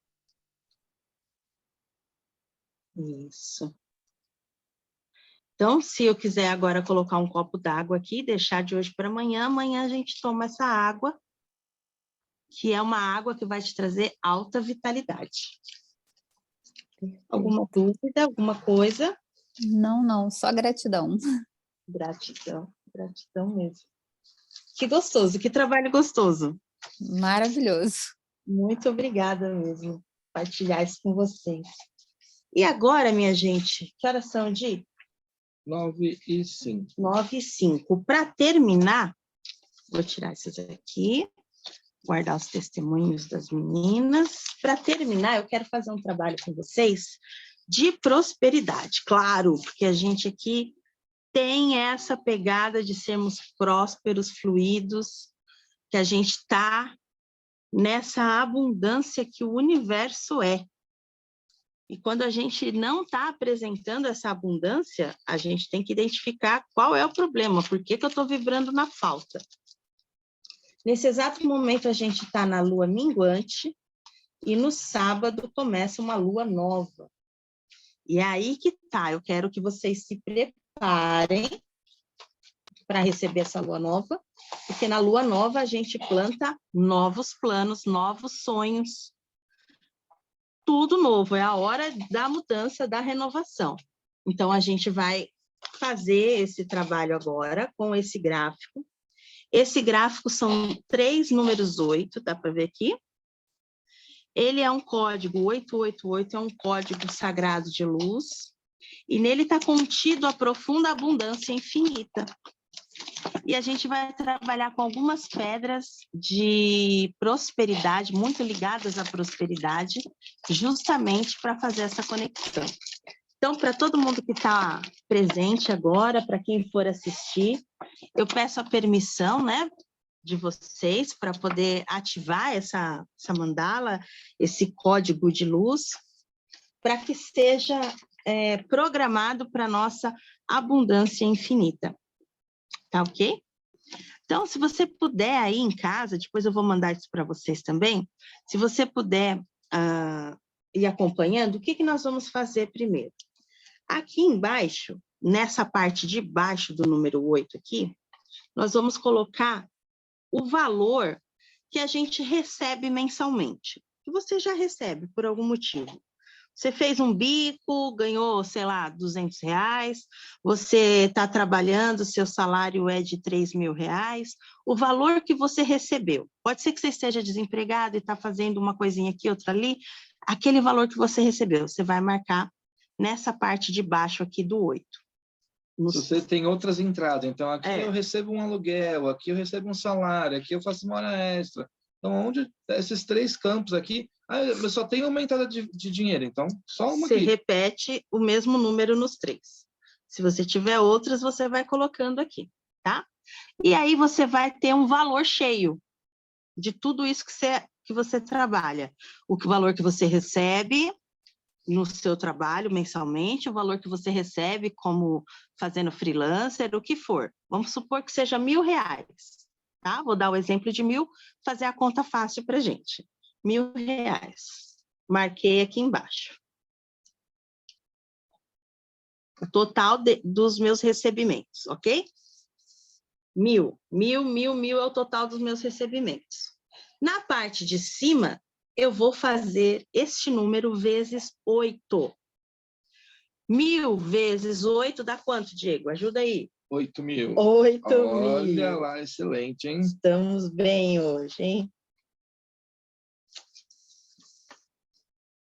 Isso. Então, se eu quiser agora colocar um copo d'água aqui, deixar de hoje para amanhã, amanhã a gente toma essa água, que é uma água que vai te trazer alta vitalidade. Alguma dúvida, alguma coisa? Não, só gratidão. Gratidão, gratidão mesmo. Que gostoso, que trabalho gostoso. Maravilhoso. Muito obrigada mesmo, partilhar isso com vocês. E agora, minha gente, que horas são, Di? 9h05. 9h05. Para terminar, vou tirar esses aqui, guardar os testemunhos das meninas. Para terminar, eu quero fazer um trabalho com vocês de prosperidade, claro, porque a gente aqui tem essa pegada de sermos prósperos, fluidos, que a gente está nessa abundância que o universo é. E quando a gente não está apresentando essa abundância, a gente tem que identificar qual é o problema, por que eu estou vibrando na falta. Nesse exato momento, a gente está na lua minguante e no sábado começa uma lua nova. E é aí que tá, eu quero que vocês se preparem para receber essa lua nova, porque na lua nova a gente planta novos planos, novos sonhos, tudo novo, é a hora da mudança, da renovação. Então, a gente vai fazer esse trabalho agora com esse gráfico. Esse gráfico são 3 números 8, dá para ver aqui. Ele é um código 888, é um código sagrado de luz, e nele está contido a profunda abundância infinita. E a gente vai trabalhar com algumas pedras de prosperidade, muito ligadas à prosperidade, justamente para fazer essa conexão. Então, para todo mundo que está presente agora, para quem for assistir, eu peço a permissão, né, de vocês para poder ativar essa mandala, esse código de luz, para que seja programado para a nossa abundância infinita. Tá ok? Então, se você puder aí em casa, depois eu vou mandar isso para vocês também, se você puder ir acompanhando, o que nós vamos fazer primeiro? Aqui embaixo, nessa parte de baixo do número 8 aqui, nós vamos colocar o valor que a gente recebe mensalmente, que você já recebe por algum motivo. Você fez um bico, ganhou, sei lá, R$200, você está trabalhando, seu salário é de R$3.000, o valor que você recebeu. Pode ser que você esteja desempregado e está fazendo uma coisinha aqui, outra ali, aquele valor que você recebeu, você vai marcar nessa parte de baixo aqui do 8. Se você tem outras entradas, então aqui eu recebo um aluguel, aqui eu recebo um salário, aqui eu faço uma hora extra. Então, onde esses 3 campos aqui, eu só tenho uma entrada de dinheiro, então só uma aqui. Você repete o mesmo número nos 3. Se você tiver outras, você vai colocando aqui, tá? E aí você vai ter um valor cheio de tudo isso que você trabalha. O valor que você recebe no seu trabalho mensalmente, o valor que você recebe como fazendo freelancer, o que for. Vamos supor que seja R$1.000, tá? Vou dar o exemplo de 1.000, fazer a conta fácil para gente. R$1.000. marquei aqui embaixo. O total dos meus recebimentos, ok? 1.000. 1.000 é o total dos meus recebimentos. Na parte de cima, eu vou fazer este número vezes 8. 1.000 vezes 8 dá quanto, Diego? Ajuda aí. 8.000. 8.000. Olha lá, excelente, hein? Estamos bem hoje, hein?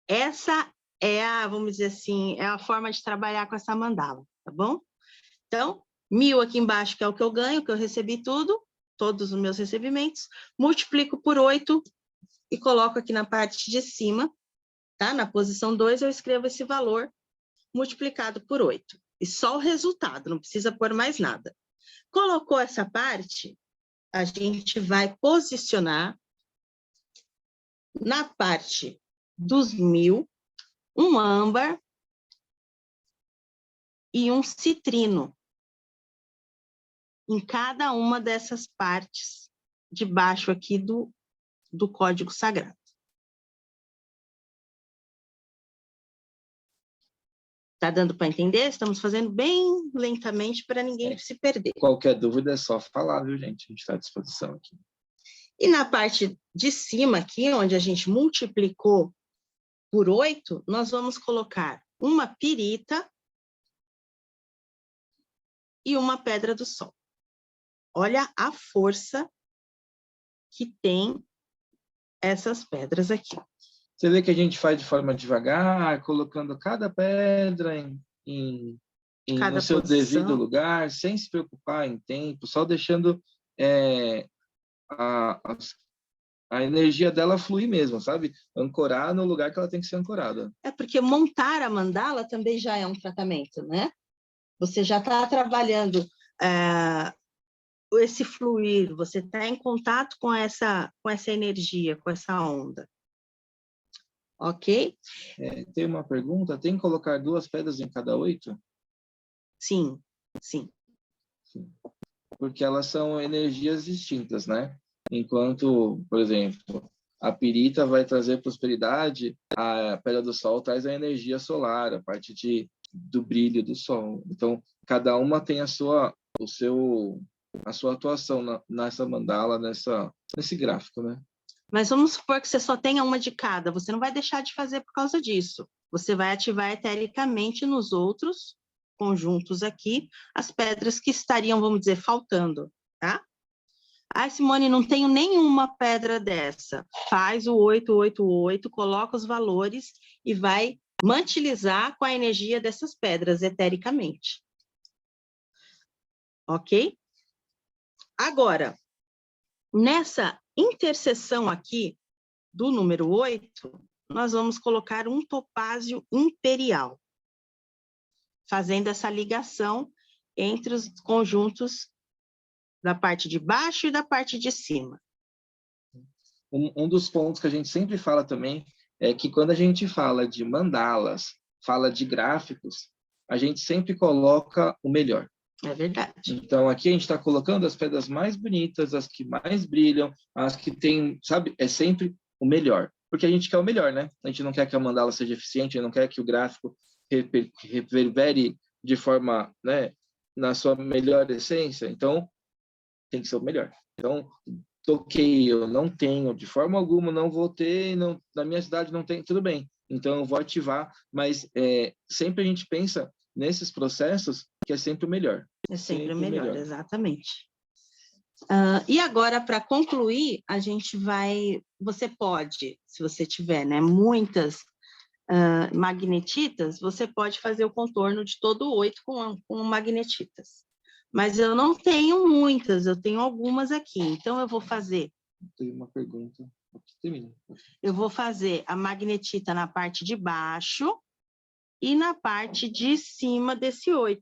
Essa é a, vamos dizer assim, é a forma de trabalhar com essa mandala, tá bom? Então, 1.000 aqui embaixo, que é o que eu ganho, que eu recebi tudo, todos os meus recebimentos, multiplico por 8 e coloco aqui na parte de cima, tá? Na posição 2, eu escrevo esse valor multiplicado por 8. E só o resultado, não precisa pôr mais nada. Colocou essa parte, a gente vai posicionar na parte dos 1.000, um âmbar e um citrino em cada uma dessas partes de baixo aqui do código sagrado. Tá dando para entender? Estamos fazendo bem lentamente para ninguém se perder. Qualquer dúvida é só falar, viu, gente? A gente está à disposição aqui. E na parte de cima aqui, onde a gente multiplicou por 8, nós vamos colocar uma pirita e uma pedra do sol. Olha a força que tem essas pedras aqui. Você vê que a gente faz de forma devagar, colocando cada pedra no seu devido lugar, sem se preocupar em tempo, só deixando a energia dela fluir mesmo, sabe? Ancorar no lugar que ela tem que ser ancorada. É porque montar a mandala também já é um tratamento, né? Você já está trabalhando esse fluir, você está em contato com essa energia, com essa onda. Ok? Tem uma pergunta, tem que colocar 2 pedras em cada 8? Sim, sim. Porque elas são energias distintas, né? Enquanto, por exemplo, a pirita vai trazer prosperidade, a pedra do sol traz a energia solar, a parte do brilho do sol. Então, cada uma tem a sua atuação nessa mandala, nesse gráfico, né? Mas vamos supor que você só tenha uma de cada, você não vai deixar de fazer por causa disso. Você vai ativar etericamente nos outros conjuntos aqui as pedras que estariam, vamos dizer, faltando, tá? Ah, Simone, não tenho nenhuma pedra dessa. Faz o 888, coloca os valores e vai mantilizar com a energia dessas pedras etericamente. Ok? Agora, nessa interseção aqui do número 8, nós vamos colocar um topázio imperial, fazendo essa ligação entre os conjuntos da parte de baixo e da parte de cima. Um dos pontos que a gente sempre fala também é que quando a gente fala de mandalas, fala de gráficos, a gente sempre coloca o melhor. É verdade. Então, aqui a gente está colocando as pedras mais bonitas, as que mais brilham, as que tem, sabe? É sempre o melhor. Porque a gente quer o melhor, né? A gente não quer que a mandala seja eficiente, a gente não quer que o gráfico reverbere de forma, né, na sua melhor essência. Então, tem que ser o melhor. Então, toquei, eu não tenho, de forma alguma, não vou ter, não, na minha cidade não tem, tudo bem. Então, eu vou ativar, mas sempre a gente pensa nesses processos que é sempre o melhor. É sempre o melhor, exatamente. E agora, para concluir, a gente vai... Você pode, se você tiver, né, muitas magnetitas, você pode fazer o contorno de todo o 8 com magnetitas. Mas eu não tenho muitas, eu tenho algumas aqui. Então, eu vou fazer... Tem uma pergunta. Eu vou fazer a magnetita na parte de baixo e na parte de cima desse 8.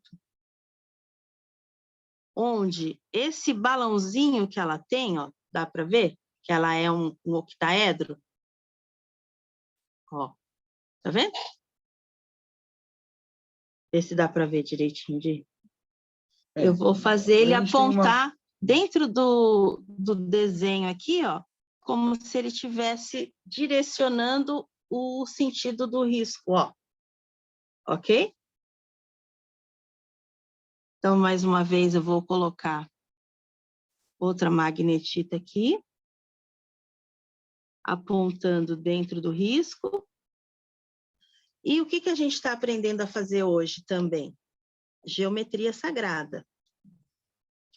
Onde esse balãozinho que ela tem, ó, dá para ver? Que ela é um octaedro. Ó, tá vendo? Vê se dá para ver direitinho. Eu vou fazer ele apontar dentro do desenho aqui, ó, como se ele estivesse direcionando o sentido do risco, ó. Ok? Então, mais uma vez, eu vou colocar outra magnetita aqui, apontando dentro do risco. E o que a gente está aprendendo a fazer hoje também? Geometria sagrada.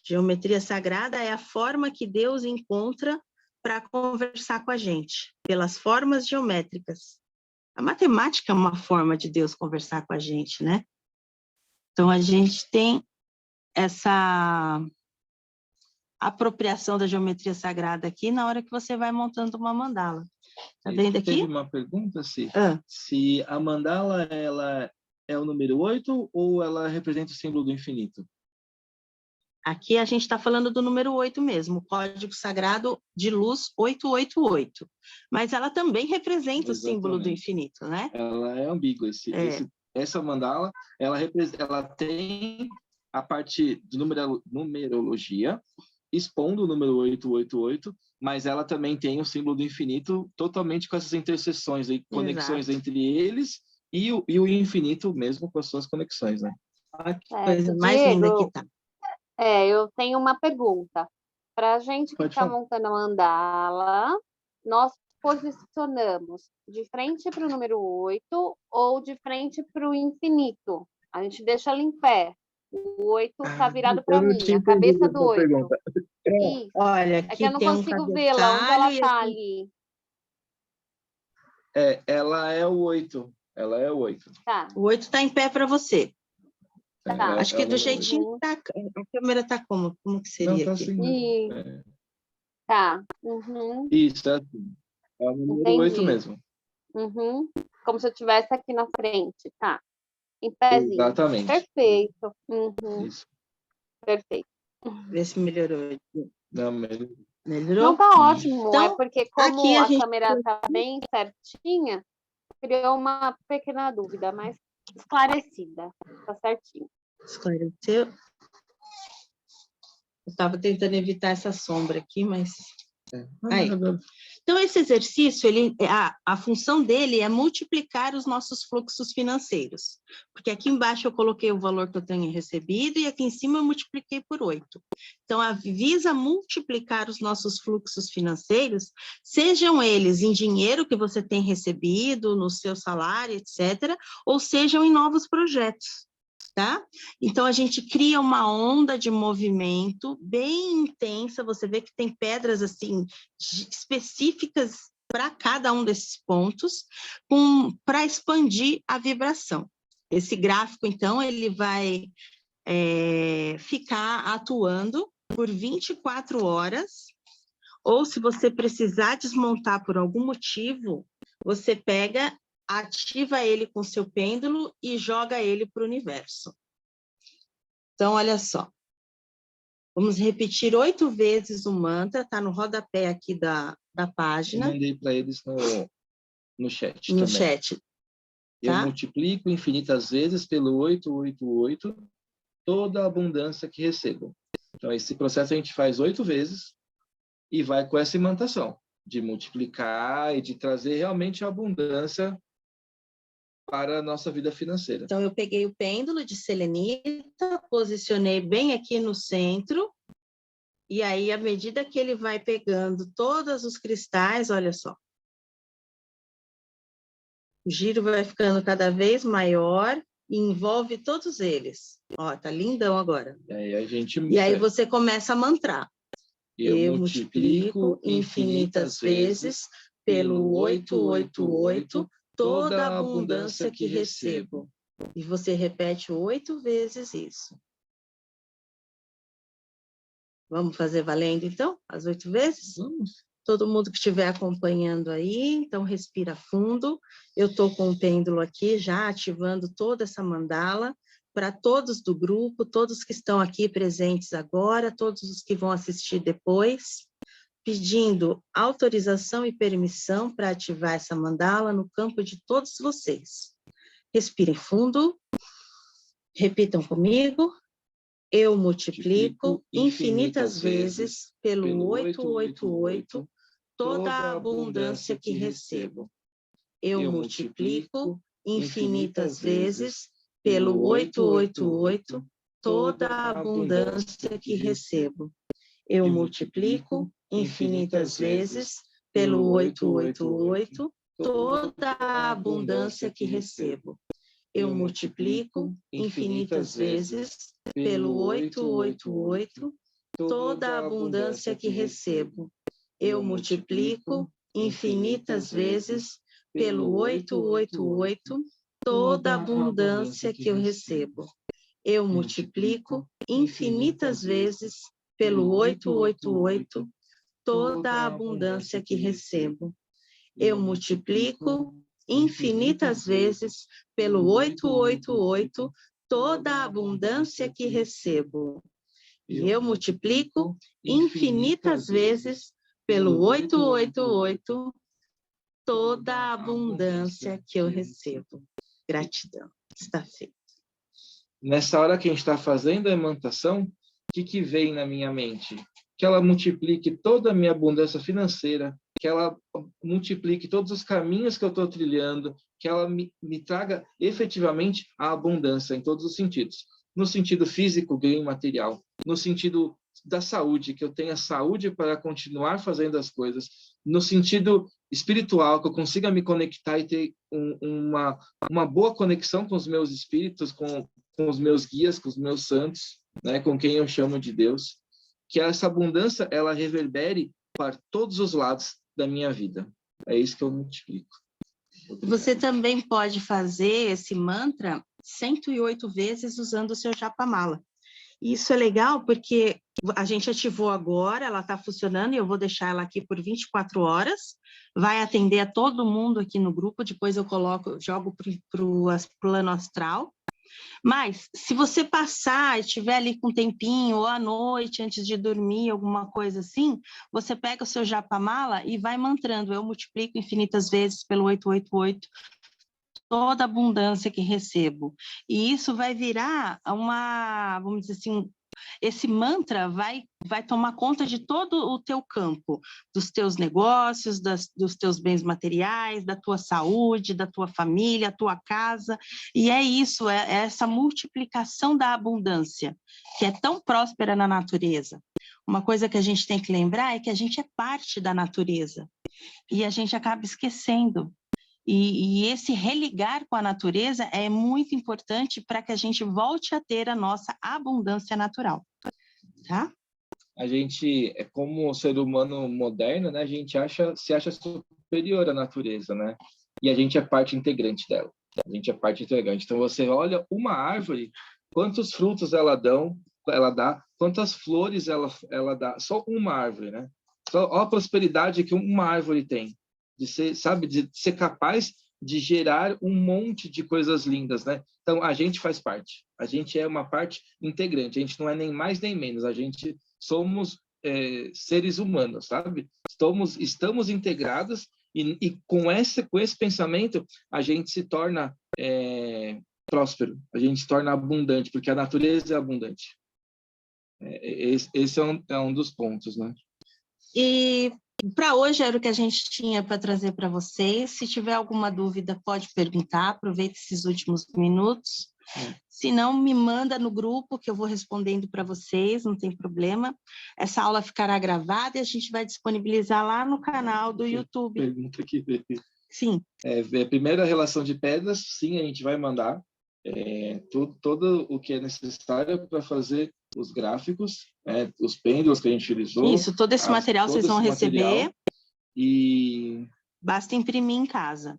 Geometria sagrada é a forma que Deus encontra para conversar com a gente, pelas formas geométricas. A matemática é uma forma de Deus conversar com a gente, né? Então, a gente tem essa apropriação da geometria sagrada aqui na hora que você vai montando uma mandala. Tá vendo aqui? Teve uma pergunta, Cí. Ah. Se a mandala ela é o número 8 ou ela representa o símbolo do infinito? Aqui a gente está falando do número 8 mesmo, o código sagrado de luz 888. Mas ela também representa o símbolo do infinito, né? Ela é ambígua. Essa mandala, ela tem a parte de numerologia, expondo o número 888, mas ela também tem o símbolo do infinito totalmente com essas interseções, e conexões entre eles e o infinito mesmo com as suas conexões, né? Coisa mais linda que tá. Eu tenho uma pergunta. Para a gente que está montando a mandala, nós posicionamos de frente para o número 8 ou de frente para o infinito? A gente deixa ela em pé. O 8 está virado para mim, a cabeça do 8. Isso. Olha, aqui é que eu não consigo vê-la, onde ela está ali? Ela é o 8. Ela é o 8. Tá. O 8 está em pé para você. Tá. Acho que do jeitinho que tá, a câmera está como? Como que seria? Não, tá aqui? assim. Tá. Uhum. Isso, é assim. É o número 8 mesmo. Uhum. Como se eu estivesse aqui na frente, tá? Em pezinho. Exatamente. Perfeito. Uhum. Isso. Perfeito. Vê se melhorou. Não, melhorou. Não, tá ótimo. Então, é porque como aqui a câmera tá bem certinha, criou uma pequena dúvida, mas esclarecida. Tá certinho. Esclareceu. Eu estava tentando evitar essa sombra aqui, mas... Aí. Então, esse exercício, a função dele é multiplicar os nossos fluxos financeiros. Porque aqui embaixo eu coloquei o valor que eu tenho recebido e aqui em cima eu multipliquei por 8. Então, visa multiplicar os nossos fluxos financeiros, sejam eles em dinheiro que você tem recebido, no seu salário, etc., ou sejam em novos projetos. Tá? Então, a gente cria uma onda de movimento bem intensa, você vê que tem pedras assim específicas para cada um desses pontos, para expandir a vibração. Esse gráfico, então, ele vai ficar atuando por 24 horas, ou se você precisar desmontar por algum motivo, você pega, ativa ele com seu pêndulo e joga ele para o universo. Então, olha só. Vamos repetir 8 vezes o mantra, está no rodapé aqui da página. Eu mandei para eles no chat no também. Chat. Tá? Eu multiplico infinitas vezes pelo 888 toda a abundância que recebo. Então, esse processo a gente faz 8 vezes e vai com essa imantação de multiplicar e de trazer realmente a abundância para a nossa vida financeira. Então, eu peguei o pêndulo de selenita, posicionei bem aqui no centro, e aí, à medida que ele vai pegando todos os cristais, olha só, o giro vai ficando cada vez maior e envolve todos eles. Ó, tá lindão agora. E aí você começa a mantrar. Eu multiplico infinitas vezes pelo 888 toda a abundância que recebo. E você repete 8 vezes isso. Vamos fazer valendo, então? As 8 vezes? Vamos. Todo mundo que estiver acompanhando aí, então respira fundo. Eu estou com o pêndulo aqui, já ativando toda essa mandala, para todos do grupo, todos que estão aqui presentes agora, todos os que vão assistir depois, pedindo autorização e permissão para ativar essa mandala no campo de todos vocês. Respirem fundo, repitam comigo. Eu multiplico infinitas vezes pelo 888 toda a abundância que recebo. eu multiplico infinitas vezes pelo 888 toda a abundância que recebo. Eu multiplico infinitas vezes pelo 888 toda a abundância que recebo. Eu multiplico infinitas vezes pelo 888 toda a abundância que recebo. Eu multiplico infinitas vezes pelo 888 toda a abundância que eu recebo. Eu multiplico infinitas vezes pelo 888 toda a abundância que recebo. Eu multiplico infinitas vezes pelo 888 toda a abundância que recebo. E eu multiplico infinitas vezes pelo 888 toda a abundância que eu recebo. Gratidão. Está feito. Nessa hora que a gente está fazendo a imantação, o que vem na minha mente? Que ela multiplique toda a minha abundância financeira, que ela multiplique todos os caminhos que eu estou trilhando, que ela me traga efetivamente a abundância em todos os sentidos. No sentido físico, ganho material. No sentido da saúde, que eu tenha saúde para continuar fazendo as coisas. No sentido espiritual, que eu consiga me conectar e ter uma boa conexão com os meus espíritos, com os meus guias, com os meus santos, né, com quem eu chamo de Deus. Que essa abundância, ela reverbere para todos os lados da minha vida. É isso que eu multiplico. Obrigado. Você também pode fazer esse mantra 108 vezes usando o seu japa-mala. Isso é legal porque a gente ativou agora, ela está funcionando e eu vou deixar ela aqui por 24 horas. Vai atender a todo mundo aqui no grupo, depois eu jogo para o plano astral. Mas, se você passar e estiver ali com um tempinho, ou à noite, antes de dormir, alguma coisa assim, você pega o seu japa-mala e vai mantrando. Eu multiplico infinitas vezes pelo 888 toda a abundância que recebo. E isso vai virar vamos dizer assim, esse mantra vai tomar conta de todo o teu campo, dos teus negócios, dos teus bens materiais, da tua saúde, da tua família, tua casa, e é isso, é essa multiplicação da abundância, que é tão próspera na natureza. Uma coisa que a gente tem que lembrar é que a gente é parte da natureza, e a gente acaba esquecendo. E esse religar com a natureza é muito importante para que a gente volte a ter a nossa abundância natural, tá? A gente, como ser humano moderno, né, a gente se acha superior à natureza, né? E a gente é parte integrante dela. A gente é parte integrante. Então, você olha uma árvore, quantos frutos ela dá, quantas flores ela dá. Só uma árvore, né? Só a prosperidade que uma árvore tem. De ser capaz de gerar um monte de coisas lindas, né? Então, a gente faz parte. A gente é uma parte integrante. A gente não é nem mais nem menos. A gente somos seres humanos, sabe? Estamos integrados e com esse pensamento, a gente se torna próspero. A gente se torna abundante, porque a natureza é abundante. Esse é um dos pontos, né? E para hoje era o que a gente tinha para trazer para vocês. Se tiver alguma dúvida, pode perguntar. Aproveita esses últimos minutos. Se não, me manda no grupo que eu vou respondendo para vocês, não tem problema. Essa aula ficará gravada e a gente vai disponibilizar lá no canal do YouTube. Pergunta aqui. Sim. Primeiro, a relação de pedras, sim, a gente vai mandar todo o que é necessário para fazer os gráficos, os pêndulos que a gente utilizou. Isso, todo esse material vocês vão receber. E basta imprimir em casa.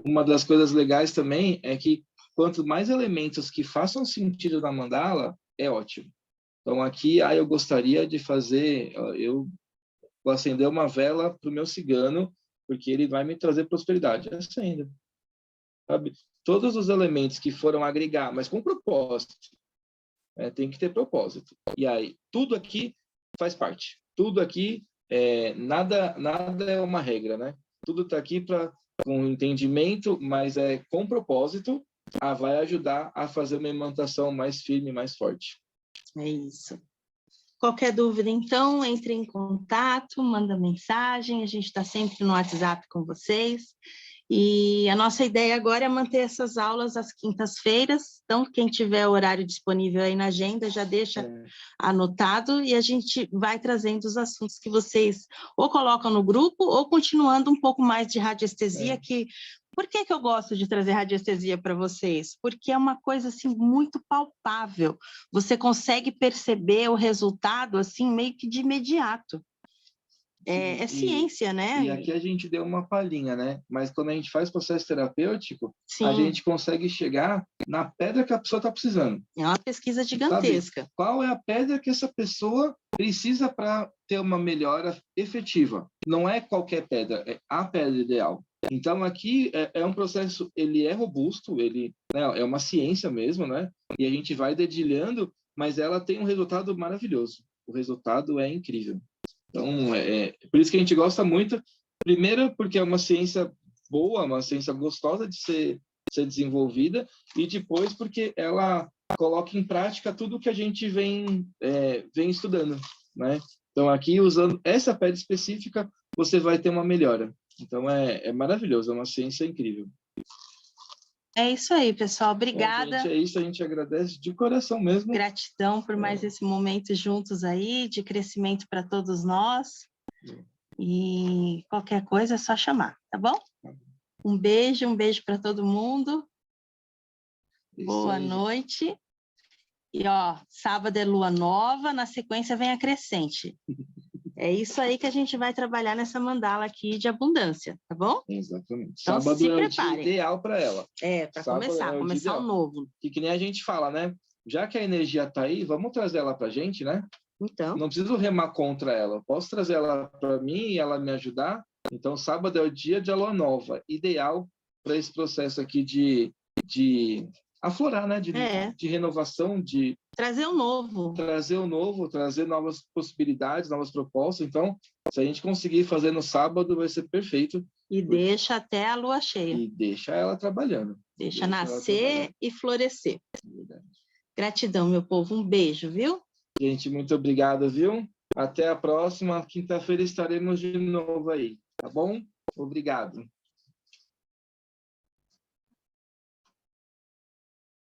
Uma das coisas legais também é que quanto mais elementos que façam sentido na mandala, é ótimo. Então, aqui, eu gostaria de fazer, eu vou acender uma vela para o meu cigano, porque ele vai me trazer prosperidade. Acenda. Sabe? Todos os elementos que foram agregar, mas com propósito, tem que ter propósito. E aí, tudo aqui faz parte. Tudo aqui, nada é uma regra, né? Tudo está aqui com entendimento, mas com propósito, vai ajudar a fazer uma imantação mais firme, mais forte. É isso. Qualquer dúvida, então, entre em contato, manda mensagem, a gente está sempre no WhatsApp com vocês. E a nossa ideia agora é manter essas aulas às quintas-feiras, então quem tiver o horário disponível aí na agenda já deixa anotado e a gente vai trazendo os assuntos que vocês ou colocam no grupo ou continuando um pouco mais de radiestesia, que... Por que eu gosto de trazer radiestesia para vocês? Porque é uma coisa assim muito palpável, você consegue perceber o resultado assim meio que de imediato. É ciência, né? E aqui a gente deu uma palhinha, né? Mas quando a gente faz processo terapêutico, Sim. A gente consegue chegar na pedra que a pessoa está precisando. É uma pesquisa gigantesca. Sabe? Qual é a pedra que essa pessoa precisa para ter uma melhora efetiva? Não é qualquer pedra, é a pedra ideal. Então, aqui é um processo, ele é robusto, ele, né, é uma ciência mesmo, né? E a gente vai dedilhando, mas ela tem um resultado maravilhoso. O resultado é incrível. Então, por isso que a gente gosta muito. Primeiro, porque é uma ciência boa, uma ciência gostosa de ser desenvolvida, e depois porque ela coloca em prática tudo que a gente vem estudando, né? Então, aqui, usando essa pedra específica, você vai ter uma melhora. Então, é maravilhoso, é uma ciência incrível. É isso aí, pessoal. Obrigada. Gente, é isso, a gente agradece de coração mesmo. Gratidão por mais esse momento juntos aí, de crescimento para todos nós. E qualquer coisa é só chamar, tá bom? Um beijo para todo mundo. Boa noite. E, sábado é lua nova, na sequência vem a crescente. É isso aí que a gente vai trabalhar nessa mandala aqui de abundância, tá bom? Exatamente. Então, sábado se é preparem. o dia ideal para ela. Para começar um novo. Que nem a gente fala, né? Já que a energia está aí, vamos trazer ela para a gente, né? Então. Não preciso remar contra ela. Posso trazer ela para mim e ela me ajudar? Então, sábado é o dia de lua nova, ideal para esse processo aqui de aflorar, né? De renovação, de trazer o novo. Trazer novas possibilidades, novas propostas. Então, se a gente conseguir fazer no sábado, vai ser perfeito. E deixa até a lua cheia. E deixa ela trabalhando. Deixa nascer e florescer. Verdade. Gratidão, meu povo. Um beijo, viu? Gente, muito obrigado, viu? Até a próxima. Quinta-feira estaremos de novo aí, tá bom? Obrigado.